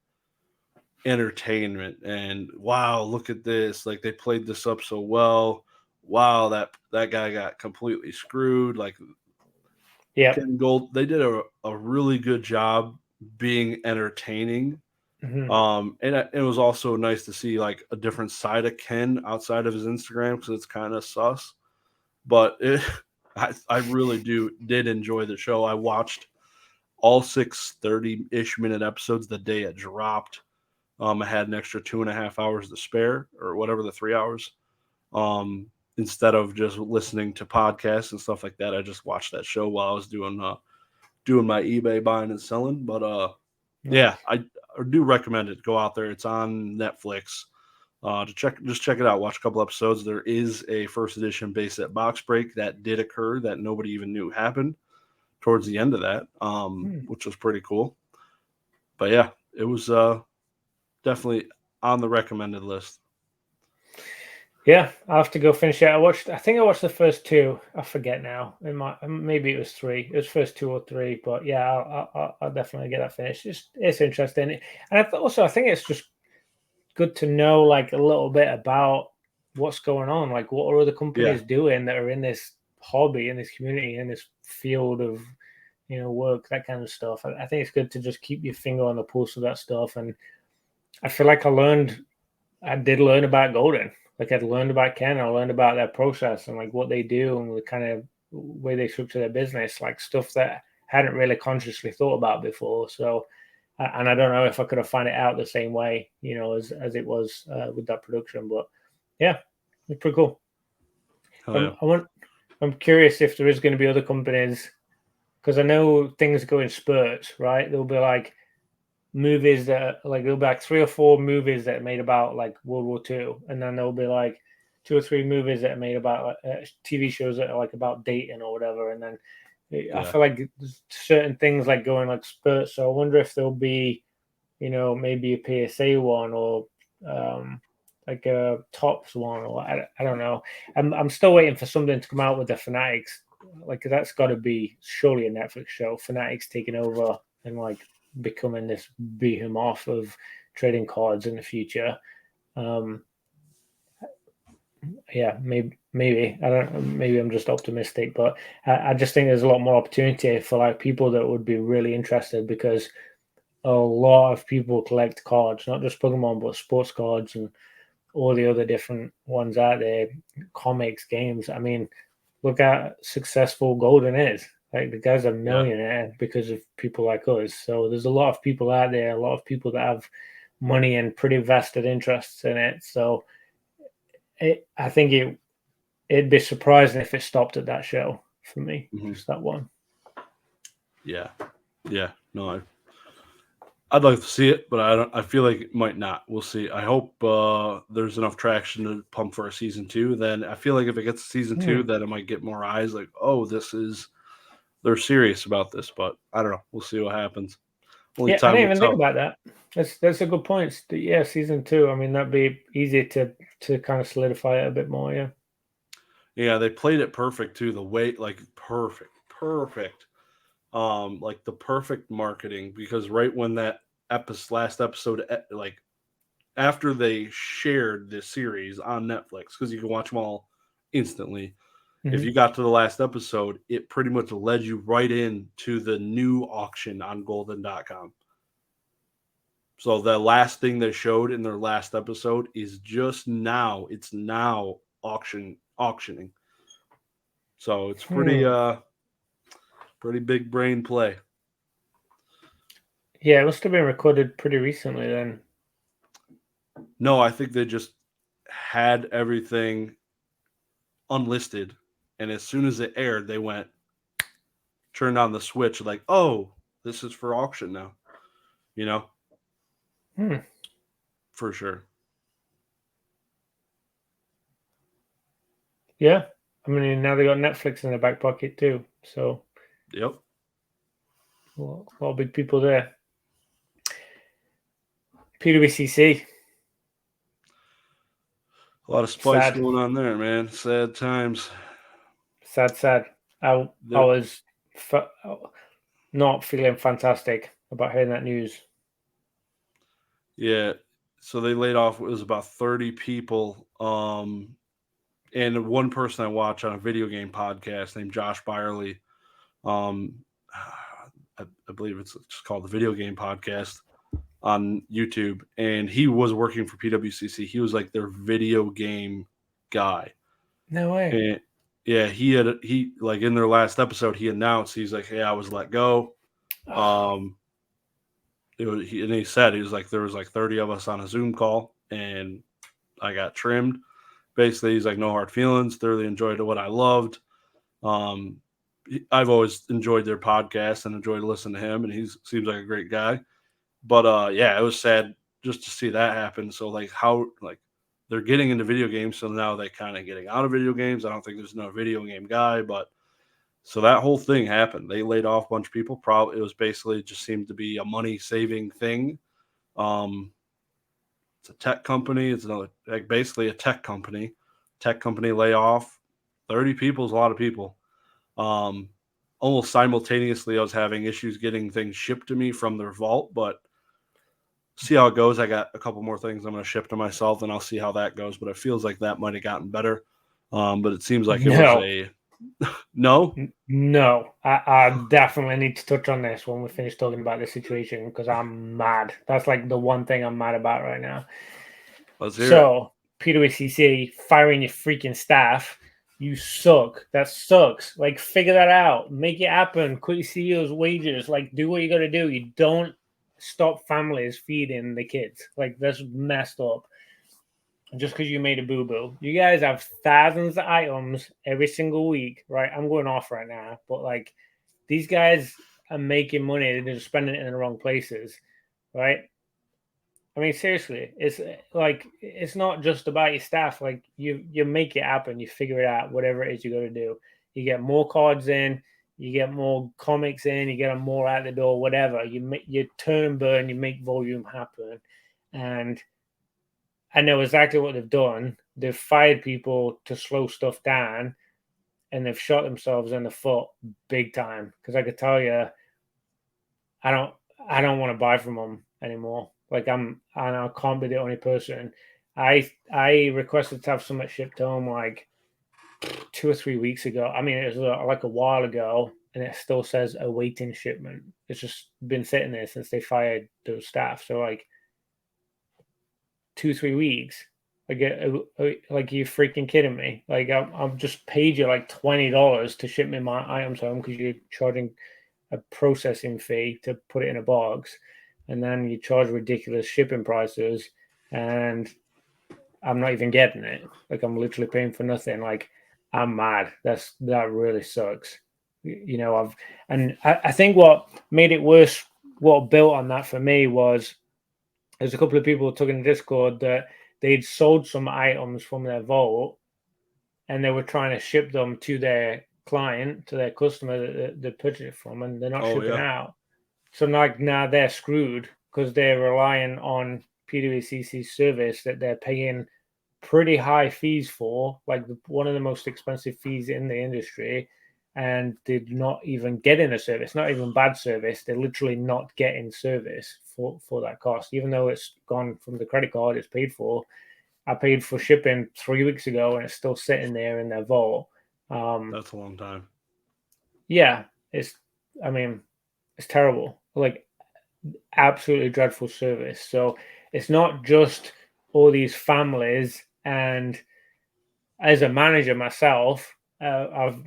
entertainment and wow, look at this, like they played this up so well. Wow, that guy got completely screwed. Like, yeah, Ken Gold, they did a really good job being entertaining. Mm-hmm. And it was also nice to see like a different side of Ken outside of his Instagram, because it's kind of sus. But I really did enjoy the show. I watched all 6 30-ish minute episodes the day it dropped. I had an extra 2.5 hours to spare, or whatever, the 3 hours. instead of just listening to podcasts and stuff like that, I just watched that show while I was doing my eBay buying and selling. But yeah, I do recommend it. Go out there. It's on Netflix. Just check it out. Watch a couple episodes. There is a first edition base set box break that did occur that nobody even knew happened towards the end of that, which was pretty cool. But yeah, it was definitely on the recommended list. Yeah, I'll have to go finish it. I think I watched the first two. I forget now. Maybe it was three. It was first 2 or 3. But yeah, I'll definitely get that finished. It's interesting, and I think it's just good to know like a little bit about what's going on. Like, what are other companies doing that are in this hobby, in this community, in this field of work, that kind of stuff. I think it's good to just keep your finger on the pulse of that stuff. And I feel like I did learn about Golden. Like, I'd learned about Ken, I learned about their process and like what they do and the kind of way they structure their business, like stuff that I hadn't really consciously thought about before. So, and I don't know if I could have found it out the same way, as it was with that production. But yeah, it's pretty cool. I'm curious if there is going to be other companies, because I know things go in spurts, right? There'll be like movies that there'll be like 3 or 4 movies that are made about like World War II, and then there'll be like 2 or 3 movies that are made about TV shows that are like about dating or whatever. And then I feel like there's certain things like going like spurts. So I wonder if there'll be, maybe a PSA one or like a Tops one, or I don't know. I'm still waiting for something to come out with the Fanatics. Like, that's got to be surely a Netflix show. Fanatics taking over and like becoming this behemoth of trading cards in the future. Yeah, maybe I don't. Maybe I'm just optimistic, but I just think there's a lot more opportunity for like people that would be really interested, because a lot of people collect cards, not just Pokemon, but sports cards and all the other different ones out there, comics, games. I mean, look how successful Golden is. Like, the guy's a millionaire because of people like us. So there's a lot of people out there, a lot of people that have money and pretty vested interests in it. So I think it'd be surprising if it stopped at that show for me, just that one. Yeah. No, I'd like to see it, but I feel like it might not. We'll see. I hope there's enough traction to pump for a season 2. Then I feel like if it gets to season 2, then it might get more eyes. Like, oh, they're serious about this. But I don't know. We'll see what happens. I didn't even think about that. That's a good point. Yeah, season 2. I mean, that'd be easy to kind of solidify it a bit more. Yeah. Yeah, they played it perfect too. The way, like, perfect. Like the perfect marketing, because right when that last episode, like after they shared this series on Netflix, because you can watch them all instantly. If you got to the last episode, it pretty much led you right into the new auction on golden.com. So the last thing they showed in their last episode is just now. It's now auctioning. So it's pretty big brain play. Yeah, it must have been recorded pretty recently then. No, I think they just had everything unlisted, and as soon as it aired, they turned on the switch, like, oh, this is for auction now. For sure. Yeah, I mean, now they got Netflix in their back pocket too, so yep, a lot of big people there. PWCC. A lot of spice going on there, man. Sad times. Sad. I was not feeling fantastic about hearing that news. Yeah, so they laid off, it was about 30 people. And one person I watch on a video game podcast named Josh Byerly. I believe it's just called the Video Game Podcast on YouTube, and he was working for PWCC. He was like their video game guy. No way. And yeah, he like in their last episode, he announced, he's like, "Hey, I was let go." And he said, he was like, there was like 30 of us on a Zoom call, and I got trimmed basically he's like, no hard feelings. Thoroughly enjoyed what I loved. I've always enjoyed their podcast and enjoyed listening to him, and he seems like a great guy. But yeah, it was sad just to see that happen. So like how like they're getting into video games, so now they're kind of getting out of video games. I don't think there's no video game guy, but so that whole thing happened. They laid off a bunch of people. Probably it was basically just seemed to be a money saving thing. Um, it's a tech company. It's another like basically a tech company. Tech company layoff. 30 people is a lot of people. Almost simultaneously, I was having issues getting things shipped to me from their vault, but see how it goes. I got a couple more things I'm going to ship to myself, and I'll see how that goes. But it feels like that might have gotten better. But it seems like it was a no. No, I definitely need to touch on this when we finish talking about this situation because I'm mad. That's like the one thing I'm mad about right now. Let's hear it. PWCC firing your freaking staff. You suck. That sucks. Like, figure that out. Make it happen. Cut your CEO's wages. Like, do what you got to do. You don't stop families feeding the kids. Like, that's messed up. Just because you made a boo-boo. You guys have thousands of items every single week, right? I'm going off right now. But, like, these guys are making money. They're just spending it in the wrong places, right? I mean, seriously, it's like it's not just about your staff. Like you make it happen, you figure it out, whatever it is you got to do. You get more cards in, you get more comics in, you get them more out the door, whatever. You turn and burn, you make volume happen, and I know exactly what they've done. They've fired people to slow stuff down, and they've shot themselves in the foot big time. Because I could tell you, I don't want to buy from them anymore. Like I can't be the only person. I requested to have something shipped home like 2 or 3 weeks ago. I mean, it was like a while ago, and it still says awaiting shipment. It's just been sitting there since they fired those staff. So like 2-3 weeks. Like you're freaking kidding me. Like I've just paid you like $20 to ship me my items home because you're charging a processing fee to put it in a box. And then you charge ridiculous shipping prices, and I'm not even getting it. Like I'm literally paying for nothing. Like I'm mad. That really sucks. You know, I think what made it worse, what built on that for me was there's a couple of people took in the Discord that they'd sold some items from their vault, and they were trying to ship them to their client, to their customer that they purchased it from, and they're not shipping out. So now they're screwed because they're relying on PWCC service that they're paying pretty high fees for, like one of the most expensive fees in the industry, and they're not even getting a service, not even bad service. They're literally not getting service for that cost, even though it's gone from the credit card, it's paid for. I paid for shipping 3 weeks ago, and it's still sitting there in their vault. That's a long time. Yeah, it's terrible. Like absolutely dreadful service. So it's not just all these families, and as a manager myself, I've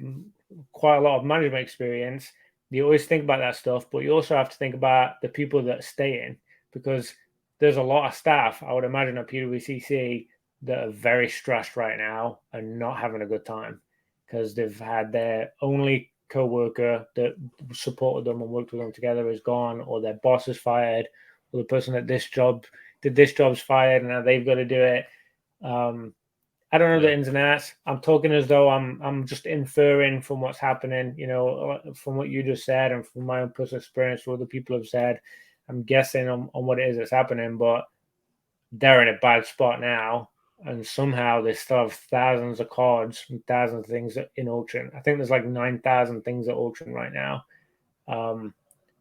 quite a lot of management experience. You always think about that stuff, but you also have to think about the people that stay in, because there's a lot of staff, I would imagine, at PWCC that are very stressed right now and not having a good time because they've had their only co-worker that supported them and worked with them together is gone, or their boss is fired, or the person at this job's fired, and now they've got to do it. I don't know the ins and outs. I'm talking as though I'm just inferring from what's happening, you know, from what you just said and from my own personal experience, what other people have said. I'm guessing on what it is that's happening, but they're in a bad spot now. And somehow they still have thousands of cards and thousands of things in auction. I think there's like 9,000 things at auction right now.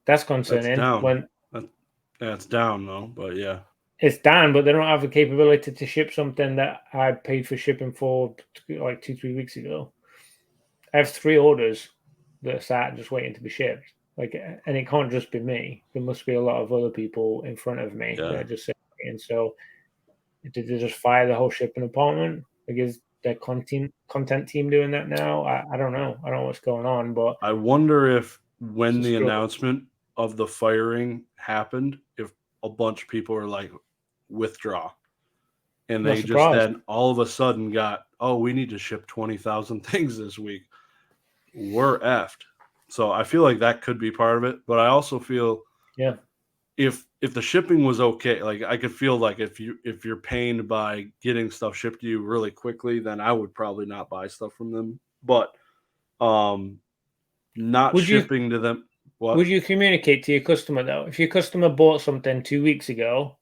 That's concerning. That's down. It's down though, but yeah. It's down, but they don't have the capability to ship something that I paid for shipping for like 2-3 weeks ago. I have 3 orders that are sat just waiting to be shipped. Like, and it can't just be me. There must be a lot of other people in front of me that are just sitting. And so, did they just fire the whole shipping department? Like, is their content team doing that now? I don't know. I don't know what's going on, but I wonder if when the announcement of the firing happened, if a bunch of people are like, withdraw, and Not they just surprised. then all of a sudden got, oh, we need to ship 20,000 things this week. We're effed. So I feel like that could be part of it, but I also feel if the shipping was okay, like I could feel like if you're pained by getting stuff shipped to you really quickly, then I would probably not buy stuff from them. But not shipping to them. What? Would you communicate to your customer though? If your customer bought something 2 weeks ago,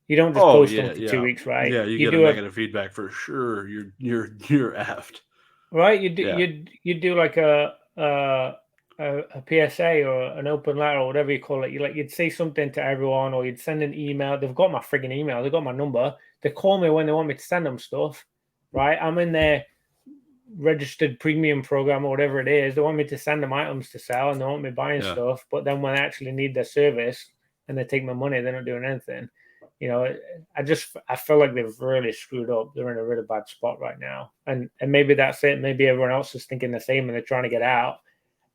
you don't just post them for 2 weeks, right? Yeah, you get a negative feedback for sure. You're effed. Right? You do like a PSA or an open letter or whatever you call it. You'd say something to everyone, or you'd send an email. They've got my frigging email. They've got my number. They call me when they want me to send them stuff. Right? I'm in their registered premium program or whatever it is. They want me to send them items to sell, and they want me buying stuff. But then when I actually need their service and they take my money, they're not doing anything. You know, I feel like they've really screwed up. They're in a really bad spot right now, and maybe that's it. Maybe everyone else is thinking the same, and they're trying to get out.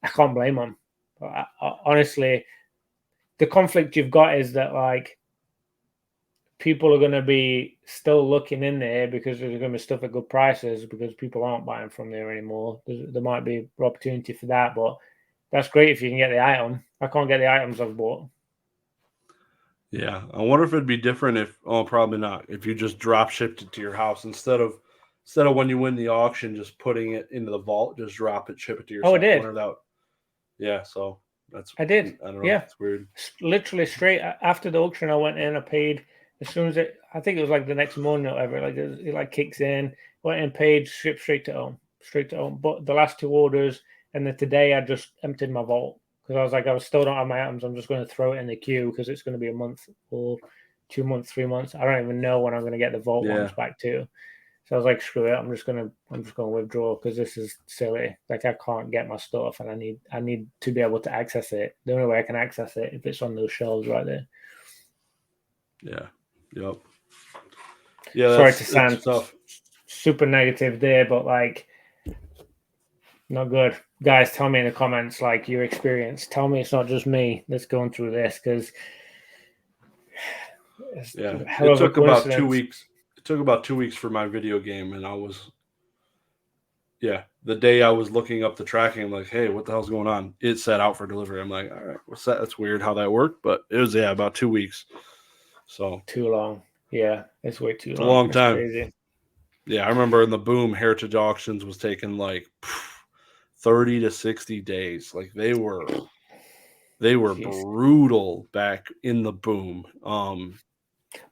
I can't blame them. But honestly, the conflict you've got is that like people are going to be still looking in there because there's going to be stuff at good prices because people aren't buying from there anymore. There might be opportunity for that, but that's great if you can get the item. I can't get the items I've bought. Yeah, I wonder if it'd be different if, probably not, if you just drop shipped it to your house instead of when you win the auction, just putting it into the vault, just drop it, ship it to yourself. Oh, I did. Yeah, so I did. I don't know. Yeah, it's weird. Literally straight after the auction, I went in. I paid as soon as I think it was like the next morning or whatever. Like it like kicks in. Went and paid, shipped straight to home. But the last 2 orders, and then today I just emptied my vault. Because I was like, I still don't have my items. I'm just going to throw it in the queue because it's going to be a month or 2 months, 3 months. I don't even know when I'm going to get the vault ones back too. So I was like, screw it. I'm just going to withdraw because this is silly. Like I can't get my stuff, and I need to be able to access it. The only way I can access it if it's on those shelves right there. Yeah. Yep. Yeah. Sorry to sound super negative there, but like, not good. Guys, tell me in the comments like your experience. Tell me it's not just me that's going through this because it took about 2 weeks. It took about 2 weeks for my video game, and I was the day I was looking up the tracking, I'm like, hey, what the hell's going on? It said out for delivery. I'm like, all right, what's that? That's weird how that worked, but it was about 2 weeks. So too long. Yeah, it's way too long. It's a long time. Crazy. Yeah, I remember in the boom, Heritage Auctions was taking like 30 to 60 days. Like they were brutal back in the boom.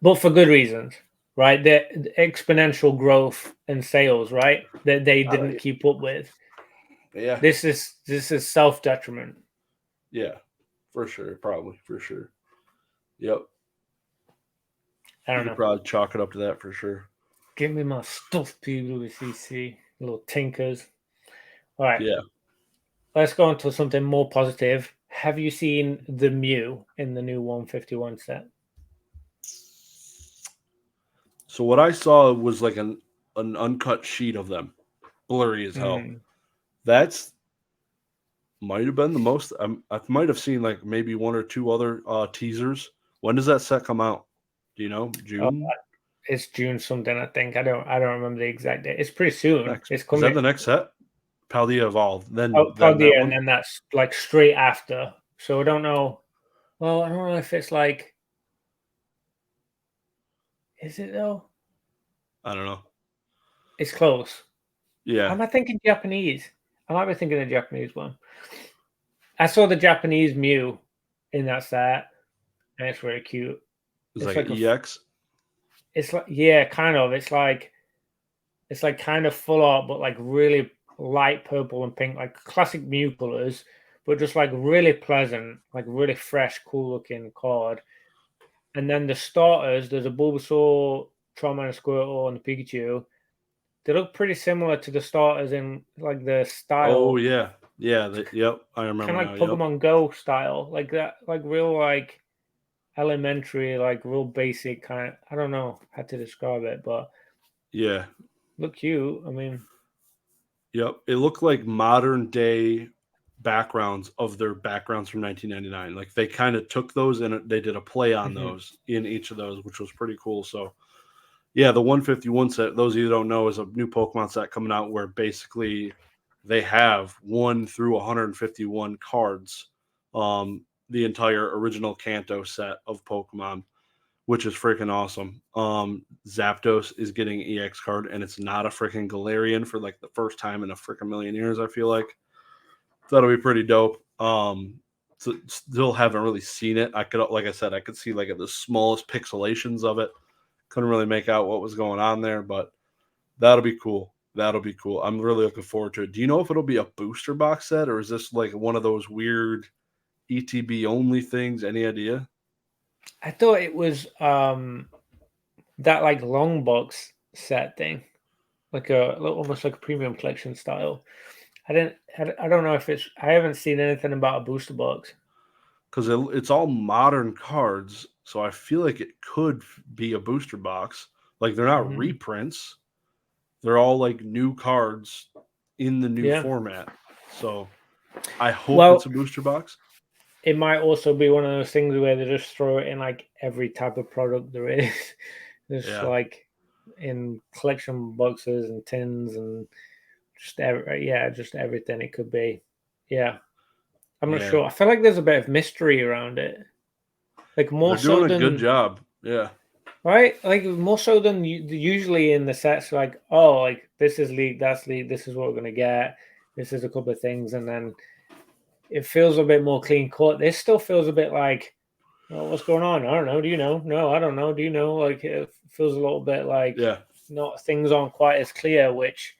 But for good reasons, right? The exponential growth in sales, right? That they didn't keep up with. Yeah. This is self-detriment. Yeah, for sure. Probably, for sure. Yep. I don't know. Probably chalk it up to that for sure. Give me my stuff, PWCC. Little tinkers. All right. Yeah. Let's go on to something more positive. Have you seen the Mew in the new 151 set? So what I saw was like an uncut sheet of them, blurry as hell. That's might have been the most. I might have seen like maybe 1 or 2 other teasers. When does that set come out? Do you know? June? It's June something, I think. I don't remember the exact date. It's pretty soon. It's coming. Is that the next set? Paldea Evolved. Then Paldea, and then that's like straight after. So I don't know. Well, I don't know if it's like. Is it though? I don't know. It's close. Yeah. Am I thinking Japanese? I might be thinking the Japanese one. I saw the Japanese Mew in that set, and it's really cute. It's like an EX? It's like, yeah, kind of. It's like kind of full art, but like really light purple and pink, like classic Mew colors, but just like really pleasant, like really fresh, cool looking card. And then the starters, there's a Bulbasaur, Charmander, Squirtle, and the Pikachu. They look pretty similar to the starters in like the style. Oh yeah, yep, I remember. Kind of like Pokemon Go style, like that, like real like elementary, like real basic kind of. I don't know how to describe it, but yeah, look cute. I mean, yep, it looked like modern day backgrounds of their backgrounds from 1999. Like they kind of took those and they did a play on those in each of those, which was pretty cool. So Yeah, the 151 set, those of you who don't know, is a new Pokemon set coming out where basically they have 1 through 151 cards, the entire original Kanto set of Pokemon, which is freaking awesome. Zapdos is getting EX card, and it's not a freaking Galarian for like the first time in a freaking million years, I feel like. So that'll be pretty dope. Still haven't really seen it. I could, like I said, I could see like the smallest pixelations of it. Couldn't really make out what was going on there, but that'll be cool. That'll be cool. I'm really looking forward to it. Do you know if it'll be a booster box set, or is this like one of those weird ETB only things? Any idea? I thought it was that like long box set thing, like almost like a premium collection style. I don't know if it's. I haven't seen anything about a booster box. Because it's all modern cards, so I feel like it could be a booster box. Like they're not reprints; they're all like new cards in the new format. So I hope it's a booster box. It might also be one of those things where they just throw it in like every type of product there is. There's like in collection boxes and tins and just everything it could be. Yeah. I'm not sure. I feel like there's a bit of mystery around it. Like more They're doing a good job. Yeah. Right? Like more so than usually in the sets, like, oh, like this is league, that's league, this is what we're gonna get. This is a couple of things, and then it feels a bit more clean cut. This still feels a bit like, oh, what's going on? I don't know. Do you know? No, I don't know. Do you know? Like it feels a little bit like not things aren't quite as clear, which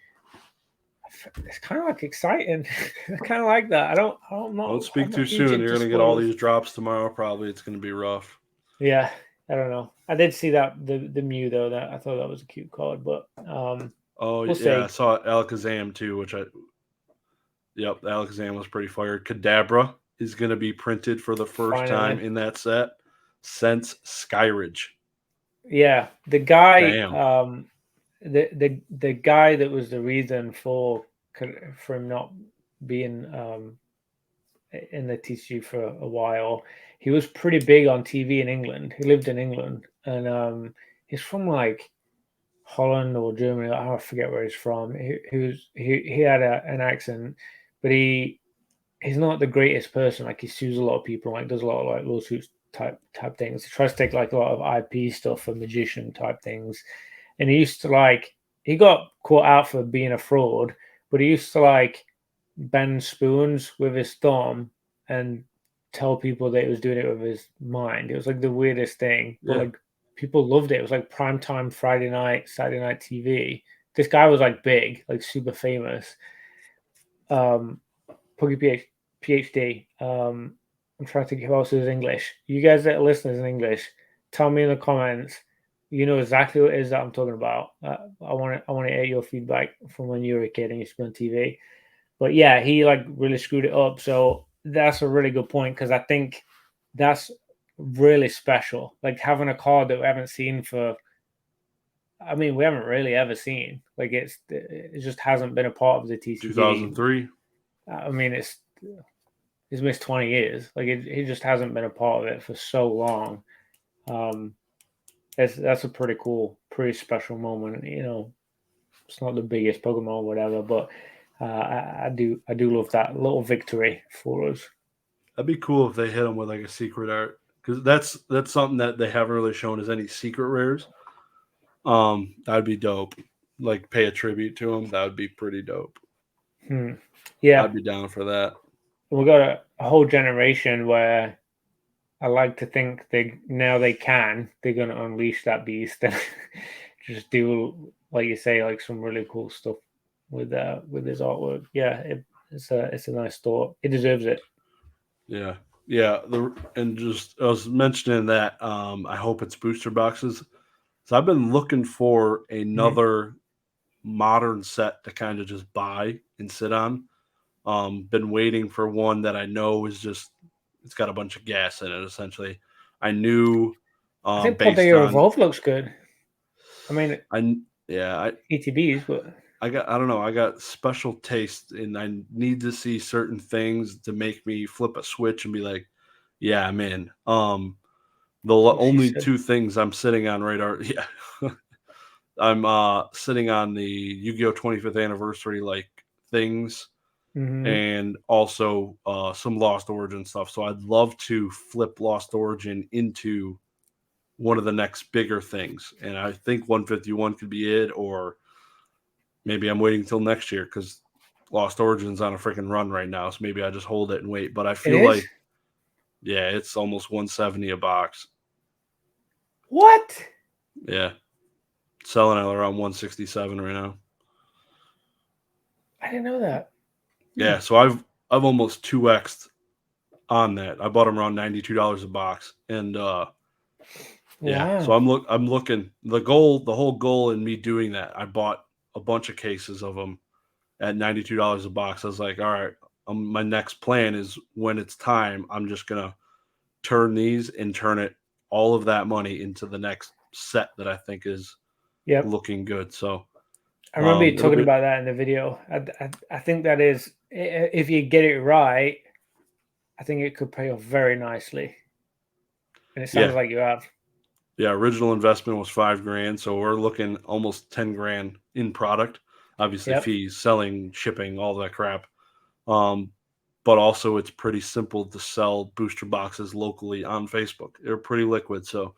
it's kind of like exciting. I kind of like that. I don't know. Don't speak too soon. You're gonna get all these drops tomorrow. Probably it's gonna be rough. Yeah, I don't know. I did see that the Mew though. That I thought that was a cute card, but we'll see. I saw Alakazam too, which Alakazam was pretty fire. Kadabra is gonna be printed for the first time in that set since Skyridge. Yeah, the guy. The guy that was the reason for him not being in the TCG for a while, he was pretty big on TV in England. He lived in England, and he's from like Holland or Germany. I forget where he's from. He had an accent, but he's not the greatest person. Like he sues a lot of people, like does a lot of like lawsuits type things. He tries to take like a lot of IP stuff for magician type things. And he used to he got caught out for being a fraud, but he used to like bend spoons with his thumb and tell people that he was doing it with his mind. It was like the weirdest thing. But like people loved it. It was like primetime Friday night, Saturday night TV. This guy was like big, like super famous. Puggy PhD. I'm trying to think who else is English. You guys that are listeners in English, tell me in the comments. You know exactly what it is that I'm talking about. I want to hear your feedback from when you were a kid and you used to be on TV. But yeah, he like really screwed it up. So that's a really good point because I think that's really special. Like having a card that we haven't seen we haven't really ever seen. Like it just hasn't been a part of the TCG. 2003. I mean, it's missed 20 years. Like it just hasn't been a part of it for so long. That's a pretty cool, pretty special moment. You know, it's not the biggest Pokemon or whatever, but I do love that little victory for us. That'd be cool if they hit them with like a secret art because that's something that they haven't really shown as any secret rares. That'd be dope. Like pay a tribute to them. That would be pretty dope. Yeah, I'd be down for that. We got a whole generation where I like to think they're going to unleash that beast and just do, like you say, like some really cool stuff with his artwork. Yeah, it's a nice thought. It deserves it. Yeah. I was mentioning that I hope it's booster boxes. So I've been looking for another modern set to kind of just buy and sit on. Been waiting for one that I know is just it's got a bunch of gas in it. Essentially, I knew. I think Paldea Evolve looks good. I mean, ETBs, but I don't know. I got special taste, and I need to see certain things to make me flip a switch and be like, "Yeah, I'm in." The only two things I'm sitting on right are I'm sitting on the Yu-Gi-Oh 25th anniversary like things, and also some Lost Origin stuff. So I'd love to flip Lost Origin into one of the next bigger things, and I think 151 could be it, or maybe I'm waiting till next year because Lost Origin's on a freaking run right now. So maybe I just hold it and wait. But I feel like, yeah, it's almost 170 a box. What? Yeah, selling at around 167 right now. I didn't know that. Yeah, so I've almost 2x'd on that. I bought them around $92 a box, and yeah, Wow. so I'm looking. The whole goal in me doing that, I bought a bunch of cases of them at $92 a box. I was like, all right, my next plan is when it's time, I'm just gonna turn these and turn it all of that money into the next set that I think is looking good. So I remember you talking about that in the video. I think that is, if you get it right, I think it could pay off very nicely. And it sounds like you have. Yeah, original investment was $5,000, so we're looking almost 10 grand in product. Obviously, fees, selling, shipping, all that crap. But also, it's pretty simple to sell booster boxes locally on Facebook. They're pretty liquid, so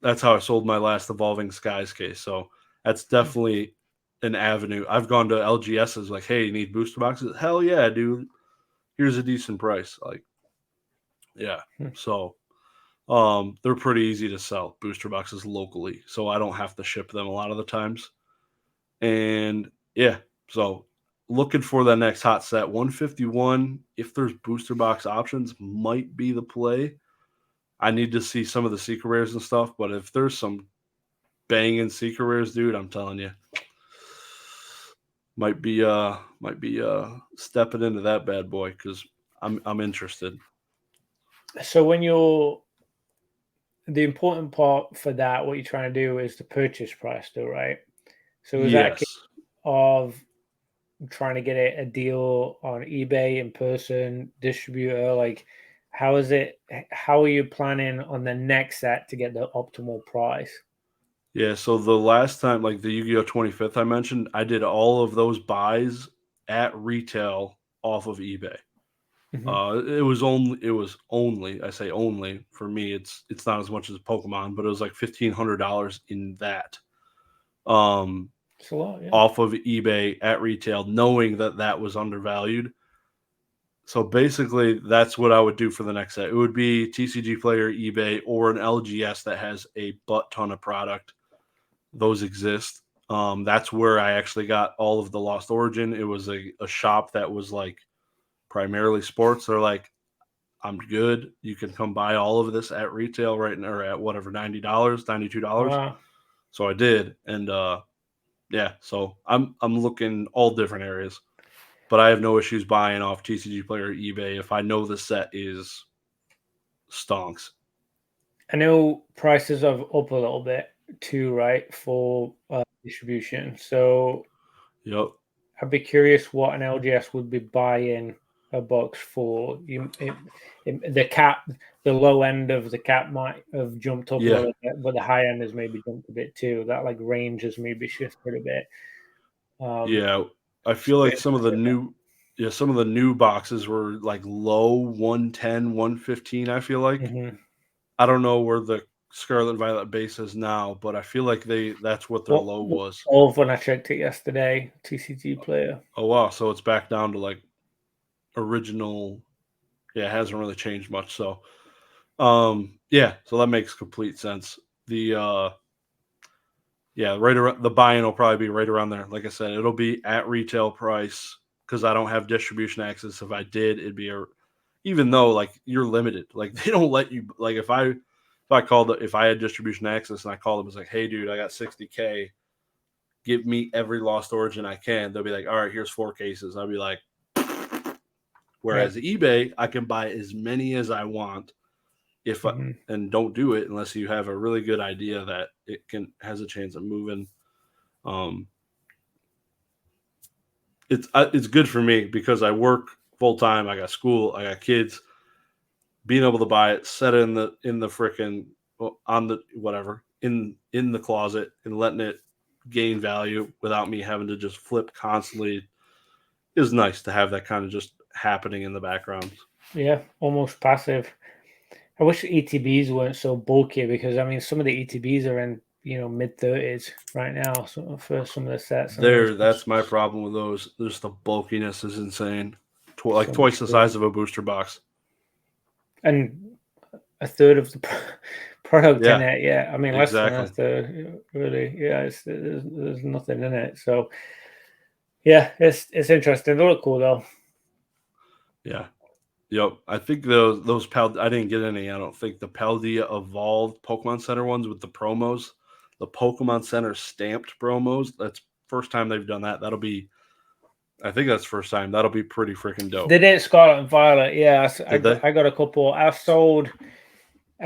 that's how I sold my last Evolving Skies case. So that's definitely an avenue. I've gone to LGS's like, hey, you need booster boxes? Hell yeah, dude. Here's a decent price. Like, yeah. So they're pretty easy to sell, booster boxes locally. So I don't have to ship them a lot of the times. And yeah, so looking for that next hot set. 151, if there's booster box options, might be the play. I need to see some of the secret rares and stuff, but if there's some banging secret rares, dude, I'm telling you, might be stepping into that bad boy because I'm interested. So the important part for that, what you're trying to do is the purchase price, though, right? So is that a case of trying to get a deal on eBay in person, distributor? Like, how are you planning on the next set to get the optimal price? Yeah, so the last time, like the Yu-Gi-Oh 25th I mentioned, I did all of those buys at retail off of eBay. It was only I say only for me. It's not as much as Pokemon, but it was like $1,500 in that. It's a lot, off of eBay at retail, knowing that was undervalued. So basically, that's what I would do for the next set. It would be TCG Player, eBay, or an LGS that has a butt ton of product. Those exist. That's where I actually got all of the Lost Origin. It was a shop that was like primarily sports. They're like, I'm good. You can come buy all of this at retail right now, or at whatever, $90, $92. Wow. So I did, and yeah, so I'm looking all different areas, but I have no issues buying off TCG Player, eBay if I know the set is stonks. I know prices are up a little bit too, right, for distribution. So yep, I'd be curious what an LGS would be buying a box for. The low end of the cap might have jumped up a little bit, but the high end has maybe jumped a bit too. That like range has maybe shifted a bit. Yeah, I feel like some of the new boxes were like low 110, 115. I feel like I don't know where the Scarlet and Violet base is now, but I feel like that's what their low was. When I checked it yesterday, TCG Player. Oh wow, so it's back down to like original. Yeah, it hasn't really changed much. So yeah, so that makes complete sense. The right around the buy-in will probably be right around there. Like I said, it'll be at retail price because I don't have distribution access. If I did, it'd be even though like you're limited, like they don't let you, like if I had distribution access and I called them, it's like, hey dude, I got 60K, give me every Lost Origin I can. They'll be like, all right, here's 4 cases. I'll be like, whereas eBay, I can buy as many as I want and don't do it unless you have a really good idea that it has a chance of moving. It's good for me because I work full time. I got school. I got kids. Being able to buy it, set it in the freaking on the whatever in the closet and letting it gain value without me having to just flip constantly is nice to have that kind of just happening in the background. Yeah, almost passive. I wish the ETBs weren't so bulky, because I mean some of the ETBs are in mid-30s right now, so for some of the sets. That's my problem with those. Just the bulkiness is insane. Like twice the size of a booster box. And a third of the product in it. Yeah, I mean exactly. less than a third. Really, yeah. There's nothing in it. So yeah, it's interesting. They look cool though. Yeah. Yep. I think those I didn't get any. I don't think the Paldea Evolved Pokemon Center ones with the promos, the Pokemon Center stamped promos. That's first time they've done that. I think that's first time. That'll be pretty freaking dope. They did Scarlet and Violet. Yeah, I got a couple. I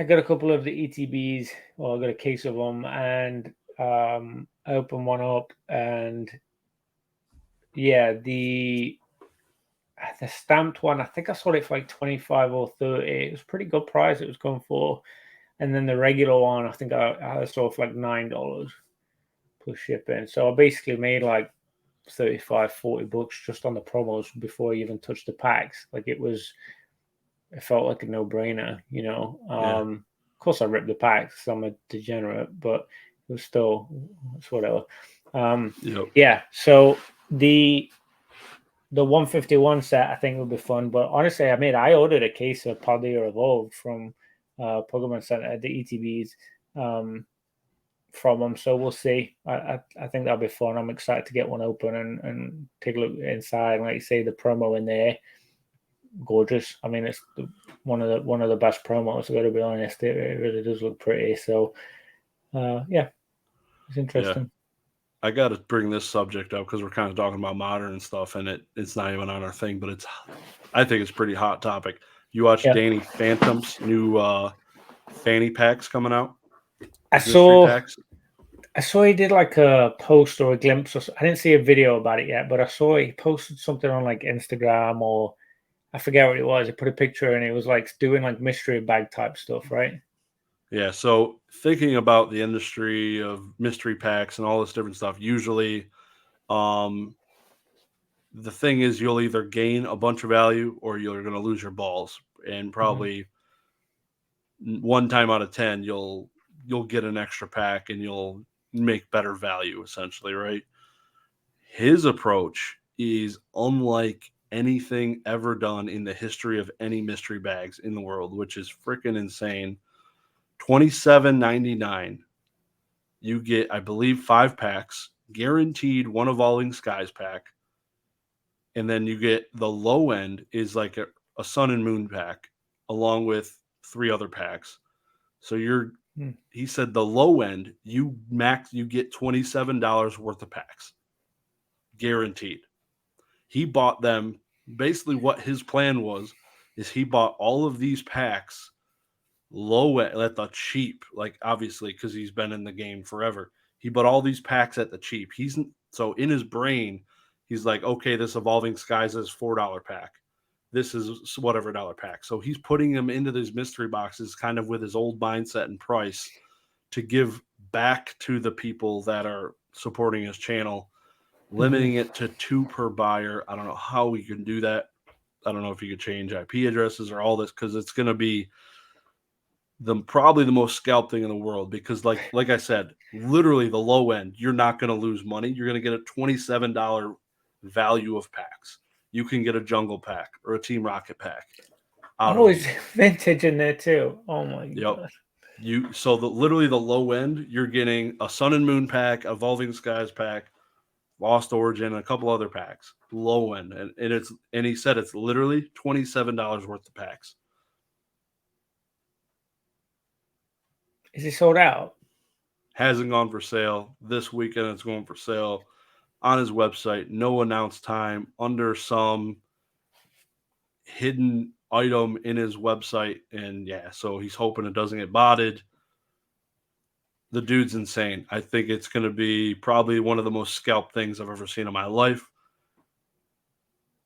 got a couple of the ETBs. Well, I got a case of them, and I opened one up, and yeah, the stamped one, I think I sold it for like 25 or 30. It was a pretty good price it was going for. And then the regular one, I think I sold for like $9 plus shipping. So I basically made like 35, 40 bucks just on the promos before I even touched the packs. Like it felt like a no-brainer, Of course I ripped the packs, so I'm a degenerate, but it was still, it's whatever. Yeah, so the 151 set I think would be fun, but honestly I ordered a case of Paldea Evolved from Pokemon Center, the ETBs from them, so we'll see. I think that'll be fun. I'm excited to get one open and take a look inside. Like you say, the promo in there, gorgeous. I mean, it's one of the best promos, I gotta be honest. It really does look pretty. So yeah, it's interesting. Yeah. I got to bring this subject up because we're kind of talking about modern and stuff, and it's not even on our thing, but I think it's a pretty hot topic. You watched Danny Phantom's new fanny packs coming out? I saw he did like a post or a glimpse. I didn't see a video about it yet, but I saw he posted something on like Instagram, or I forget what it was. He put a picture and it was like doing like mystery bag type stuff, right? Yeah, so thinking about the industry of mystery packs and all this different stuff, usually the thing is you'll either gain a bunch of value or you're going to lose your balls. And probably one time out of 10, you'll get an extra pack and you'll make better value, essentially, right? His approach is unlike anything ever done in the history of any mystery bags in the world, which is freaking insane. $27.99. You get, I believe, 5 packs, guaranteed one Evolving Skies pack. And then you get the low end is like a Sun and Moon pack, along with 3 other packs. So he said the low end, you get $27 worth of packs. Guaranteed. He bought them. Basically what his plan was is he bought all of these packs low at the cheap, like obviously because he's been in the game forever. He bought all these packs at the cheap. So in his brain, he's like, okay, this Evolving Skies is $4 pack. This is whatever dollar pack. So he's putting them into these mystery boxes kind of with his old mindset and price to give back to the people that are supporting his channel, limiting it to 2 per buyer. I don't know how we can do that. I don't know if you could change IP addresses or all this, because it's going to be probably the most scalp thing in the world, because like I said, literally the low end, you're not going to lose money. You're going to get a $27 value of packs. You can get a Jungle pack or a Team Rocket pack. Always vintage in there too. Oh my god. Literally the low end, you're getting a Sun and Moon pack, Evolving Skies pack, Lost Origin, and a couple other packs. Low end. And he said it's literally $27 worth of packs. Is it sold out? Hasn't gone for sale. This weekend it's going for sale on his website. No announced time, under some hidden item in his website. And yeah, so he's hoping it doesn't get botted. The dude's insane. I think it's going to be probably one of the most scalped things I've ever seen in my life.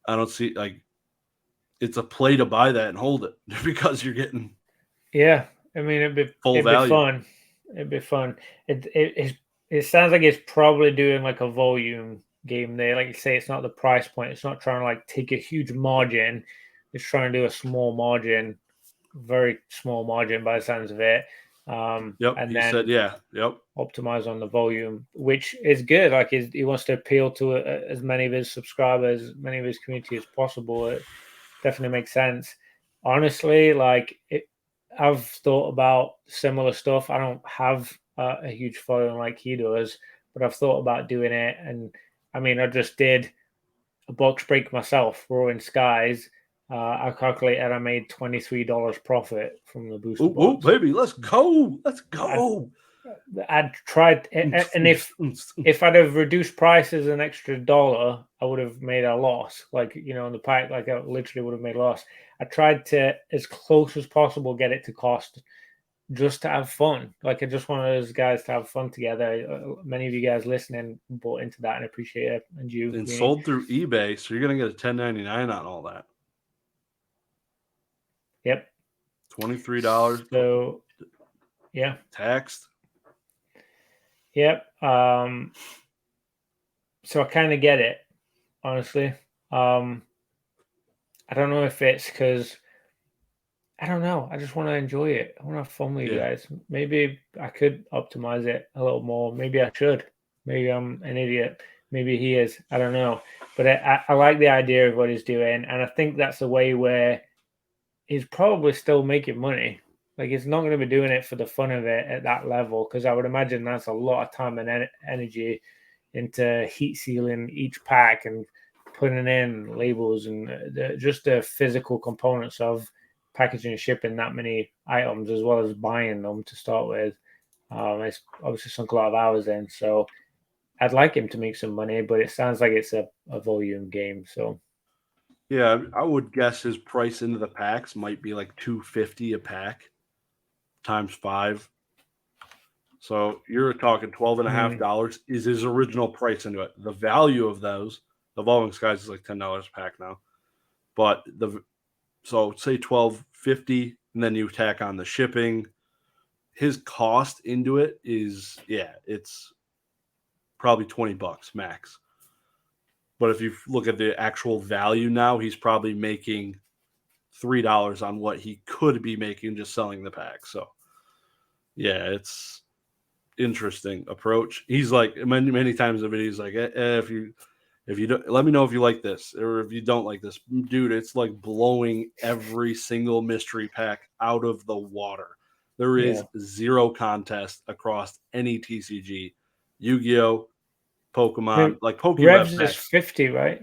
I don't see, it's a play to buy that and hold it because you're getting. Yeah. I mean, Full it'd be value. fun. It'd be fun. It sounds like it's probably doing like a volume game there. Like you say, it's not the price point. It's not trying to like take a huge margin. It's trying to do a small margin, very small margin by the sounds of it. Yep. And He then said, yeah. Yep. optimize on the volume, which is good. Like he wants to appeal to as many of his subscribers, many of his community as possible. It definitely makes sense. Honestly, I've thought about similar stuff. I don't have a huge following like he does, but I've thought about doing it. And I mean, I just did a box break myself, Roaring Skies. I calculated I made $23 profit from the booster Ooh, box. baby, let's go. Let's go. I'd tried, and if I'd have reduced prices an extra $1, I would have made a loss. Like, you know, on the pack, like I literally would have made a loss. I tried to, as close as possible, get it to cost just to have fun. Like, I just wanted those guys to have fun together. Many of you guys listening bought into that and appreciate it. And you, And Greeny. sold through eBay, so you're gonna get a 1099 on all that. Yep. $23. So, yeah. Taxed. Yep. So I kind of get it, honestly. I don't know if it's because I don't know. I just want to enjoy it. I want to have fun with you guys. Maybe I could optimize it a little more. Maybe I should. Maybe I'm an idiot. Maybe he is. I don't know. But I like the idea of what he's doing, and I think that's a way where he's probably still making money. Like he's not going to be doing it for the fun of it at that level, because I would imagine that's a lot of time and energy into heat sealing each pack and putting in labels and just the physical components of packaging and shipping that many items, as well as buying them to start with. It's obviously sunk a lot of hours in, so I'd like him to make some money, but it sounds like it's a volume game. So Yeah, I would guess his price into the packs might be like $250 a pack times 5. So you're talking $12.50 is his original price into it. The value of those, Evolving Skies is like $10 a pack now. But so say $12.50, and then you tack on the shipping. His cost into it is it's probably $20 max. But if you look at the actual value now, he's probably making $3 on what he could be making just selling the pack. So yeah, it's interesting approach. He's like many times in the video, he's like, if you don't, let me know if you like this or if you don't like this, dude. It's like blowing every single mystery pack out of the water. There is zero contest across any TCG, Yu-Gi-Oh, Pokemon, like Pokemon Revs is packs. 50, right?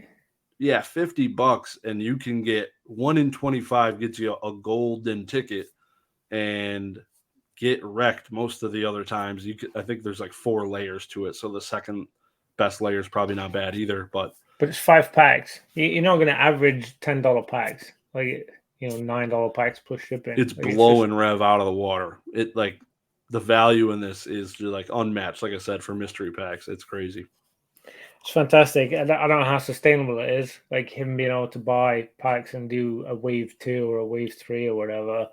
Yeah, $50, and you can get 1 in 25 gets you a golden ticket, and get wrecked most of the other times. I think there's like 4 layers to it, so the second best layer is probably not bad either. But it's 5 packs. You're not going to average $10 packs, like $9 packs plus shipping. it's Like, blowing Rev out of the water. It like the value in this is just like unmatched. Like I said, for mystery packs, it's crazy. It's fantastic. I don't know how sustainable it is. Like him being able to buy packs and do a wave 2 or a wave 3 or whatever.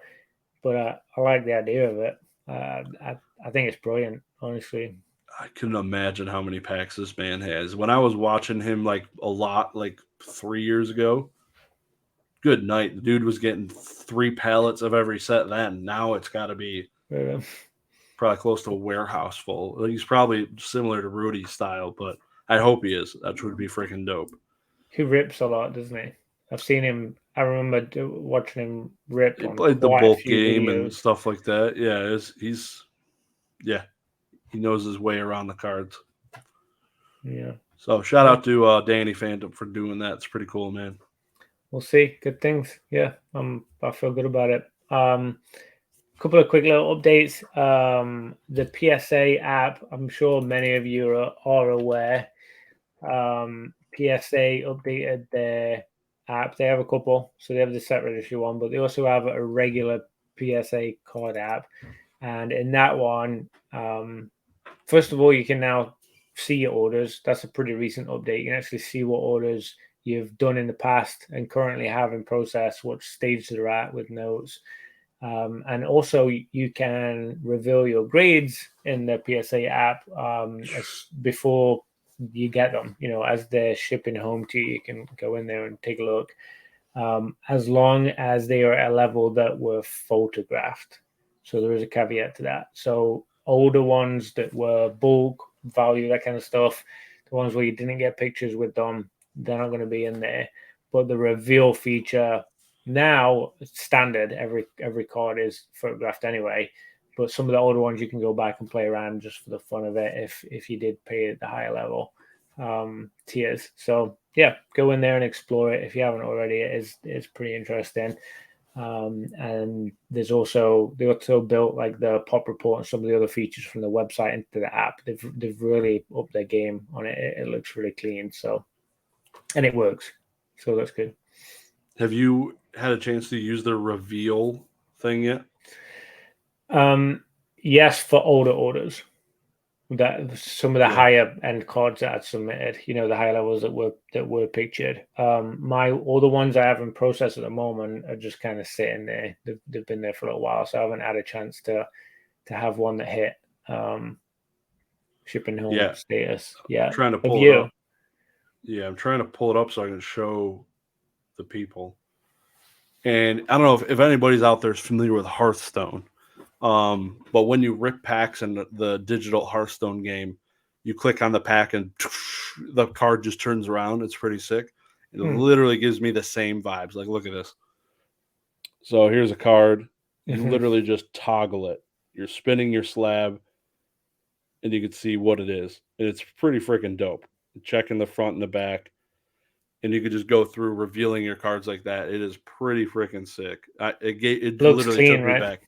But I like the idea of it. I think it's brilliant, honestly. I couldn't imagine how many packs this man has. When I was watching him like a lot, like 3 years ago, good night. The dude was getting 3 pallets of every set then. Now it's got to be probably close to a warehouse full. He's probably similar to Rudy's style, but I hope he is. That would be freaking dope. He rips a lot, doesn't he? I've seen him. I remember watching him rip. He on played the quite bulk a few game videos. and stuff like that. Yeah, he knows his way around the cards. Yeah. So shout out to Danny Phantom for doing that. It's pretty cool, man. We'll see. Good things. Yeah, I feel good about it. Couple of quick little updates. The PSA app, I'm sure many of you are aware. PSA updated their app. They have a couple. So they have the set registry one, but they also have a regular PSA card app. And in that one, first of all, you can now see your orders. That's a pretty recent update. You can actually see what orders you've done in the past and currently have in process, what stage they're at with notes. And also you can reveal your grades in the PSA app before you get them. As they're shipping home to you, you can go in there and take a look. As long as they are at a level that were photographed. So there is a caveat to that. So older ones that were bulk, value, that kind of stuff, the ones where you didn't get pictures with them, they're not going to be in there. But the reveal feature now, it's standard. Every card is photographed anyway. But some of the older ones you can go back and play around just for the fun of it if you did pay at the higher level tiers. So yeah, go in there and explore it if you haven't already. It's pretty interesting. And they also built like the pop report and some of the other features from the website into the app. They've really upped their game on it. It looks really clean. So, and it works. So that's good. Have you had a chance to use the reveal thing yet? Yes, for older orders. That some of the Yeah. higher end cards that I'd submitted, the higher levels that were pictured. All the ones I have in process at the moment are just kind of sitting there. They've been there for a little while, so I haven't had a chance to have one that hit shipping home status. Yeah, I'm trying to pull it up. Yeah, I'm trying to pull it up so I can show the people. And I don't know if anybody's out there is familiar with Hearthstone. But when you rip packs in the digital Hearthstone game, you click on the pack and the card just turns around. It's pretty sick. It literally gives me the same vibes. Like, look at this. So here's a card. You literally just toggle it. You're spinning your slab, and you can see what it is. And it's pretty freaking dope. Checking the front and the back. And you could just go through revealing your cards like that. It is pretty freaking sick. It looks literally clean, took me right? back.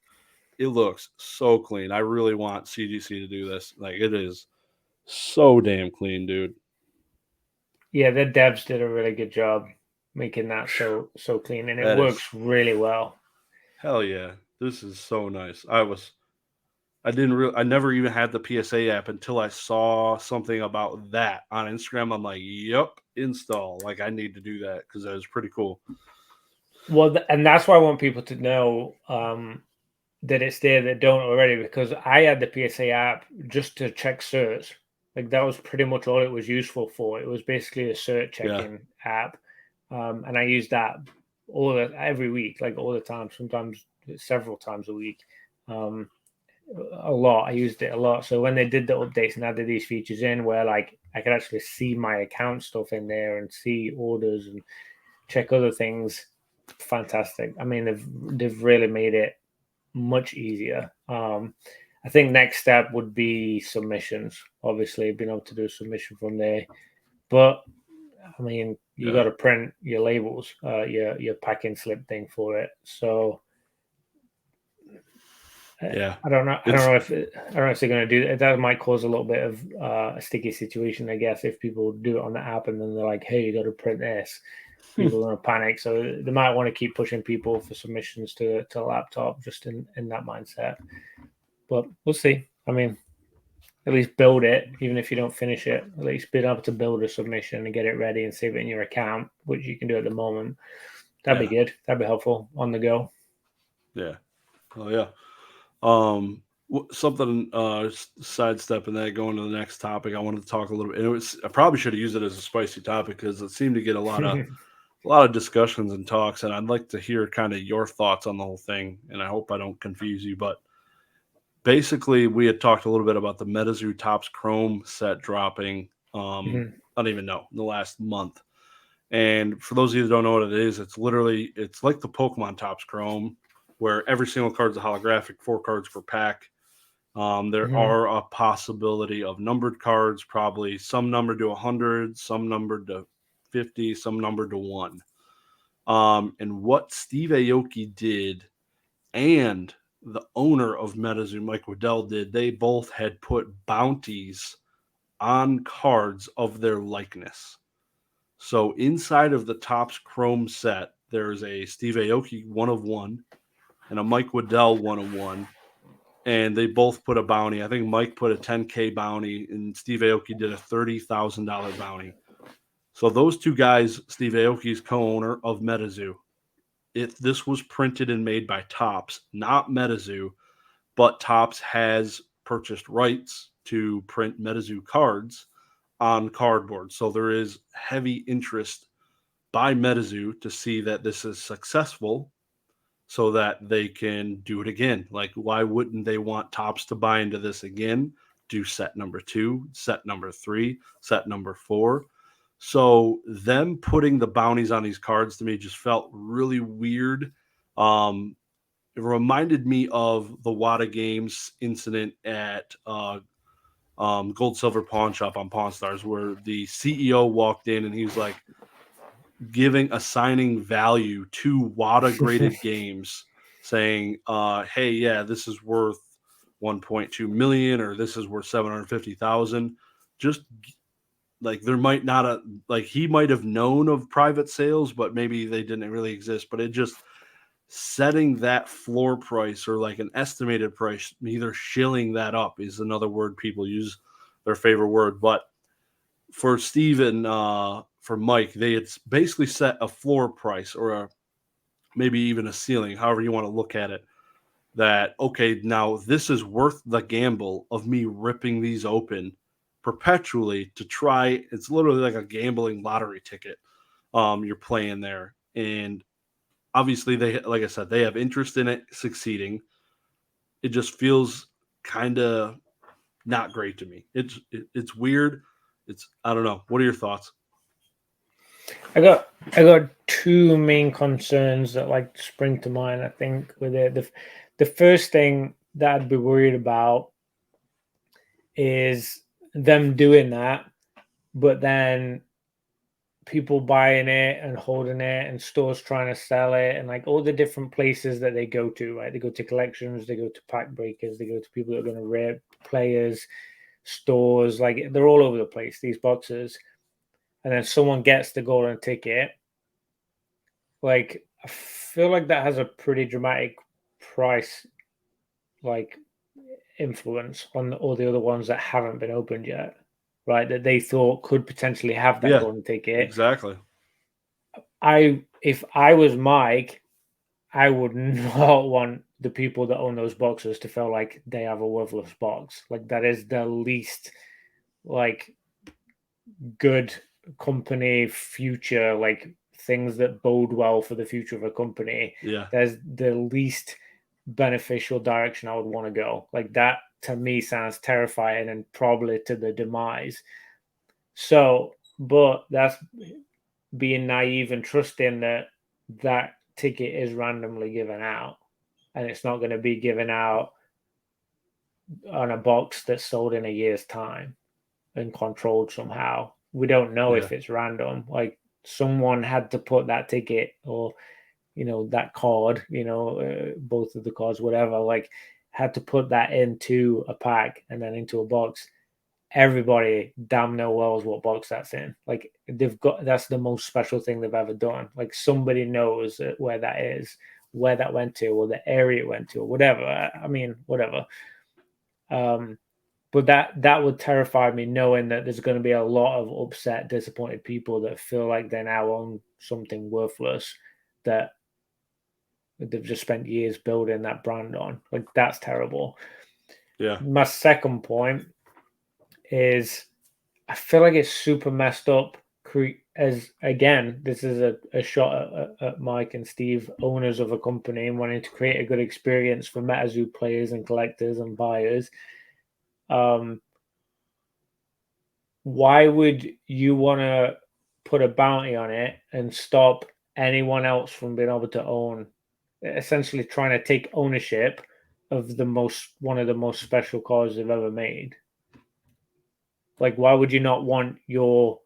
It looks so clean. I really want CGC to do this. Like, it is so damn clean, dude. Yeah, the devs did a really good job making that so clean, and it works really well. Hell yeah. This is so nice. I never even had the PSA app until I saw something about that on Instagram. I'm like, yep, install. Like, I need to do that because that was pretty cool. Well, and that's why I want people to know that it's there that don't already, because I had the PSA app just to check certs. Like, that was pretty much all it was useful for. It was basically a cert checking app, and I used that every week, like all the time, sometimes several times a week. A lot. I used it a lot. So when they did the updates and added these features in, where like I could actually see my account stuff in there and see orders and check other things, fantastic. I mean, they've really made it much easier. I think next step would be submissions. Obviously, being able to do a submission from there, but I mean, you got to print your labels, your packing slip thing for it. So yeah, I don't know if they're going to do that. That might cause a little bit of a sticky situation, I guess, if people do it on the app and then they're like, "Hey, you got to print this." People are going to panic, so they might want to keep pushing people for submissions to a laptop, just in that mindset. But we'll see. I mean, at least build it, even if you don't finish it. At least be able to build a submission and get it ready and save it in your account, which you can do at the moment. That'd be good. That'd be helpful on the go. Yeah. Oh yeah. Something sidestepping that, going to the next topic. I wanted to talk a little bit. And I probably should have used it as a spicy topic because it seemed to get a lot of discussions and talks. And I'd like to hear kind of your thoughts on the whole thing. And I hope I don't confuse you, but basically we had talked a little bit about the MetaZoo Topps Chrome set dropping. I don't even know, in the last month. And for those of you that don't know what it is, it's like the Pokemon Topps Chrome, where every single card is a holographic, 4 cards per pack. There are a possibility of numbered cards, probably some numbered to 100, some numbered to 50, some numbered to 1. And what Steve Aoki did and the owner of MetaZoo, Mike Waddell, did, they both had put bounties on cards of their likeness. So inside of the Topps Chrome set, there's a Steve Aoki 1 of 1 and a Mike Waddell 1 of 1. And they both put a bounty. I think Mike put a $10K bounty and Steve Aoki did a $30,000 bounty. So those two guys, Steve Aoki's co-owner of MetaZoo, if this was printed and made by Topps, not MetaZoo, but Topps has purchased rights to print MetaZoo cards on cardboard. So there is heavy interest by MetaZoo to see that this is successful so that they can do it again. Like, why wouldn't they want Topps to buy into this again? Do set number 2, set number 3, set number 4. So them putting the bounties on these cards to me just felt really weird. It reminded me of the Wada Games incident at Gold Silver Pawn Shop on Pawn Stars, where the CEO walked in and he was like assigning value to Wada graded games, saying, "Hey, yeah, this is worth 1.2 million, or this is worth 750,000." Just like there might not a like he might have known of private sales, but maybe they didn't really exist. But it just setting that floor price or like an estimated price, either shilling that up is another word people use, their favorite word. But for Steve and for Mike, they had basically set a floor price or maybe even a ceiling, however you want to look at it, that, okay, now this is worth the gamble of me ripping these open perpetually to try. It's literally like a gambling lottery ticket you're playing there. And obviously they, like I said, they have interest in it succeeding. It just feels kind of not great to me. It's weird. I don't know. What are your thoughts? I got two main concerns that like spring to mind. I think with it, the first thing that I'd be worried about is them doing that, but then people buying it and holding it and stores trying to sell it and like all the different places that they go to, right? They go to collections, they go to pack breakers, they go to people that are going to rip players, stores, like they're all over the place, these boxes. And then someone gets the golden ticket. Like, I feel like that has a pretty dramatic price, like, influence on all the other ones that haven't been opened yet, right? That they thought could potentially have that golden ticket. Exactly. If I was Mike, I would not want the people that own those boxes to feel like they have a worthless box. Like, that is the least, like, good company future, like things that bode well for the future of a company. Yeah. There's the least beneficial direction I would want to go. Like that to me sounds terrifying and probably to the demise. So, but that's being naive and trusting that that ticket is randomly given out and it's not going to be given out on a box that's sold in a year's time and controlled somehow. We don't know if it's random. Like someone had to put that ticket or, you know, that card, you know, both of the cards, whatever, like had to put that into a pack and then into a box. Everybody damn know wells what box that's in. Like that's the most special thing they've ever done. Like somebody knows where that is, where that went to, or the area it went to, or whatever. I mean, whatever. But that would terrify me, knowing that there's going to be a lot of upset, disappointed people that feel like they now own something worthless that they've just spent years building that brand on. Like that's terrible. Yeah. My second point is I feel like it's super messed up. As again, this is a shot at Mike and Steve, owners of a company, and wanting to create a good experience for MetaZoo players and collectors and buyers. Why would you want to put a bounty on it and stop anyone else from being able to own, essentially trying to take ownership of one of the most special cards they've ever made? Like, why would you not want your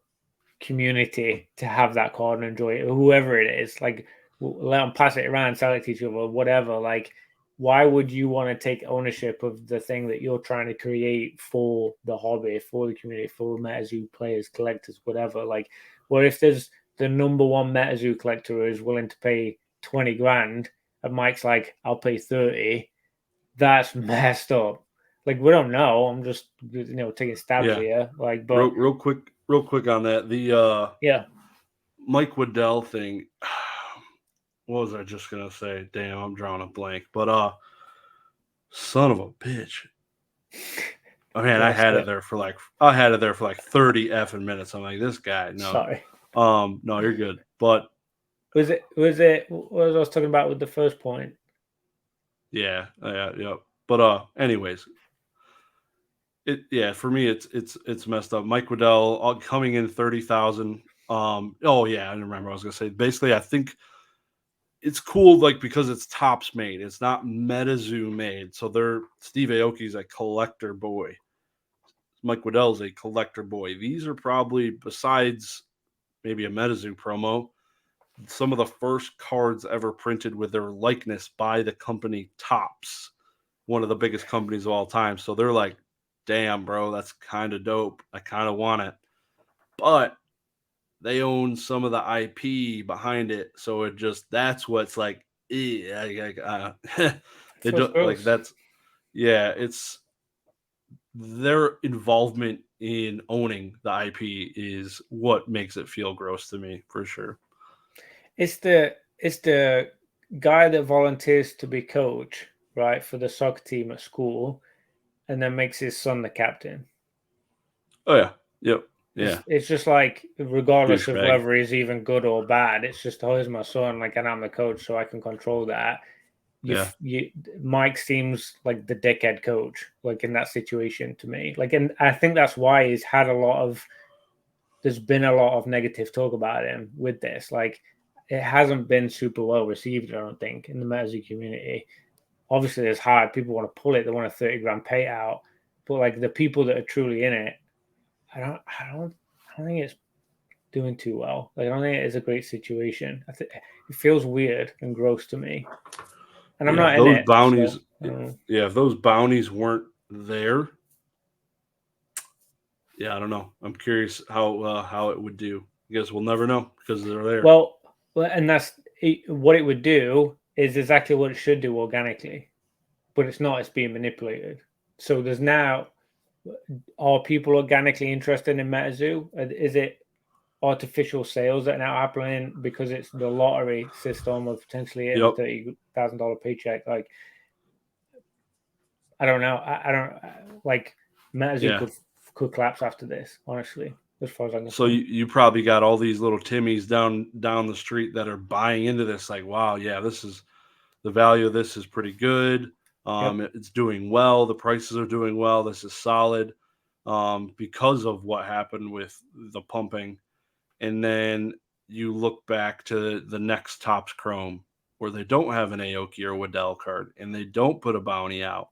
community to have that card and enjoy it, whoever it is? Like, let them pass it around, sell it to each other, whatever. Like, why would you want to take ownership of the thing that you're trying to create for the hobby, for the community, for MetaZoo players, collectors, whatever? Like, what if there's the number one MetaZoo collector who is willing to pay 20 grand and Mike's like, I'll pay 30? That's messed up. Like, we don't know. I'm just, you know, taking stabs here. Like, but real quick on that. The yeah, Mike Waddell thing. what was I just gonna say? Damn, I'm drawing a blank. But son of a bitch. Oh man, I had it there for like 30 effing minutes. I'm like, this guy, no. Sorry. No, you're good. But was it what was I was talking about with the first point? Yeah. But anyways, for me it's messed up. Mike Waddell coming in 30,000. Oh yeah, I remember I was gonna say basically I think it's cool like because it's Tops made. It's not MetaZoo made. So Steve Aoki's a collector boy. Mike Waddell's a collector boy. These are probably, besides maybe a MetaZoo promo, some of the first cards ever printed with their likeness by the company Tops, one of the biggest companies of all time. So they're like, damn, bro, that's kind of dope. I kind of want it. But they own some of the IP behind it. So that's what's like, it's their involvement in owning the IP is what makes it feel gross to me, for sure. It's the guy that volunteers to be coach, right, for the soccer team at school, and then makes his son the captain. Oh yeah, yep, yeah. It's just like, regardless of Douchebag. whether he's even good or bad, it's just, oh, here's my son, like, and I'm the coach, so I can control that. Mike seems like the dickhead coach, like in that situation to me. Like, and I think that's why he's had there's been a lot of negative talk about him with this. Like, it hasn't been super well received, I don't think, in the MetaZoo community. Obviously, there's hard. People want to pull it. They want a 30 grand payout. But like the people that are truly in it, I don't think it's doing too well. Like, I don't think it is a great situation. It feels weird and gross to me. And I'm not in it. Bounties, if those bounties weren't there, yeah, I don't know. I'm curious how it would do. I guess we'll never know because they're there. Well, and that's what it would do is exactly what it should do organically, but it's not. It's being manipulated. So there's now, are people organically interested in MetaZoo? Is it artificial sales that are now happening because it's the lottery system of potentially a $30,000 paycheck? Like, I don't know. I don't like MetaZoo could collapse after this, honestly. As far as I can. So you probably got all these little Timmies down the street that are buying into this, like, wow, yeah, this is the value of this is pretty good. It's doing well. The prices are doing well. This is solid because of what happened with the pumping. And then you look back to the next Topps Chrome where they don't have an Aoki or Waddell card and they don't put a bounty out.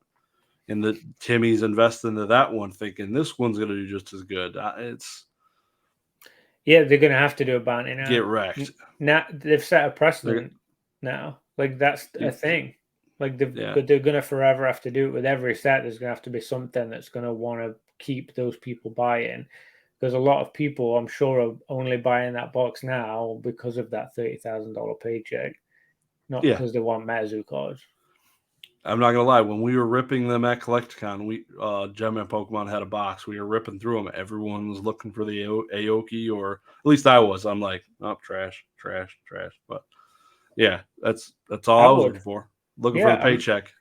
And the Timmy's invest into that one thinking this one's going to do just as good. They're going to have to do a bounty now. Get wrecked. Now they've set a precedent now. Like, that's a thing. Like, they're going to forever have to do it with every set. There's going to have to be something that's going to want to keep those people buying. Because a lot of people, I'm sure, are only buying that box now because of that $30,000 paycheck, not because they want MetaZoo cards. I'm not gonna lie. When we were ripping them at Collecticon, Gem and Pokemon had a box. We were ripping through them. Everyone was looking for the Aoki, or at least I was. I'm like, oh, trash. But yeah, that's all I was looking for. Looking for the paycheck.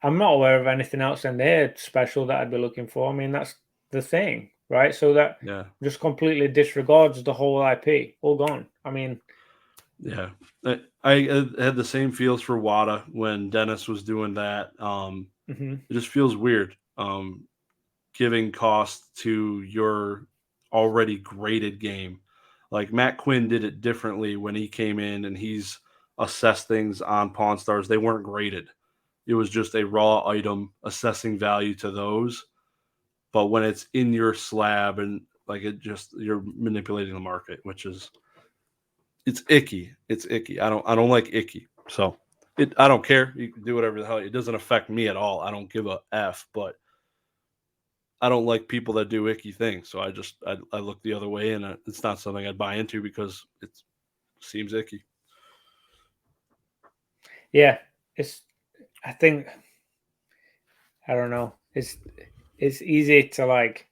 I'm not aware of anything else in there special that I'd be looking for. I mean, that's the thing, right? So that just completely disregards the whole IP. All gone. I mean, yeah. I had the same feels for Wada when Dennis was doing that. It just feels weird giving cost to your already graded game. Like Matt Quinn did it differently when he came in and he's assessed things on Pawn Stars. They weren't graded. It was just a raw item assessing value to those. But when it's in your slab and like you're manipulating the market, which is it's icky. It's icky. I don't like icky. So I don't care. You can do whatever the hell. It doesn't affect me at all. I don't give a F, but I don't like people that do icky things. So I look the other way, and it's not something I'd buy into because it seems icky. Yeah, I think I don't know. It's easy to like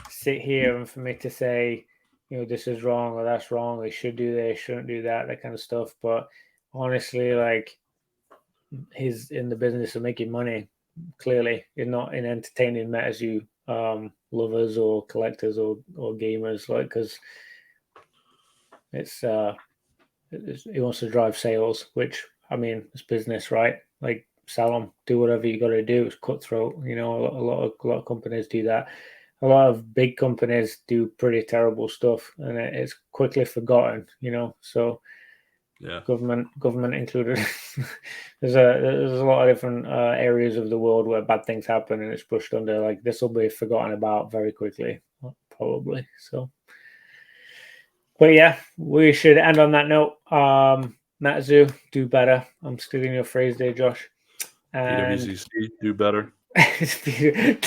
sit here and for me to say, this is wrong or that's wrong. They should do this, shouldn't do that kind of stuff. But honestly, like, he's in the business of making money. Clearly, you're not in entertaining MetaZoo lovers or collectors or gamers, like, because it's he wants to drive sales, which, I mean, it's business, right? Like, sell them, do whatever you got to do. It's cutthroat, you know. A lot of companies do that. A lot of big companies do pretty terrible stuff, and it's quickly forgotten, you know. So Yeah, government included. there's a lot of different areas of the world where bad things happen, and it's pushed under. Like, this will be forgotten about very quickly, probably. So, but yeah, we should end on that note. MetaZoo, do better. I'm stealing your phrase there, Josh. And PWCC, do better.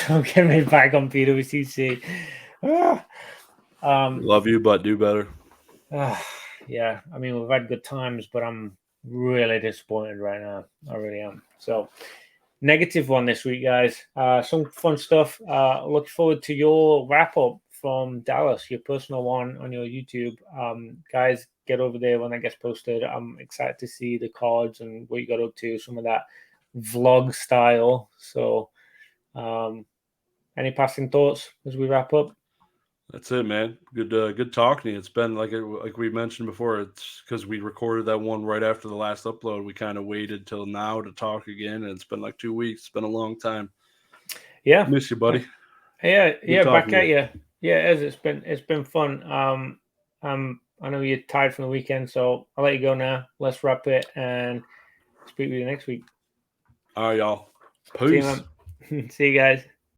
don't get me back on PWCC. Love you, but do better. Yeah, I mean, we've had good times, but I'm really disappointed right now. I really am. So, negative one this week, guys. Some fun stuff. Looking forward to your wrap up from Dallas, your personal one on your YouTube. Guys, get over there when that gets posted. I'm excited to see the cards and what you got up to, some of that vlog style. So, any passing thoughts as we wrap up? That's it, man. Good talking to you. It's been like we mentioned before. It's because we recorded that one right after the last upload. We kind of waited till now to talk again, and it's been like 2 weeks. It's been a long time. Yeah, Miss you, buddy. Yeah, Good back talking at to you. Yeah, it is. It's been fun. I know you're tired from the weekend, so I'll let you go now. Let's wrap it and speak with you next week. All right, y'all. See you, Peace. man. See you guys.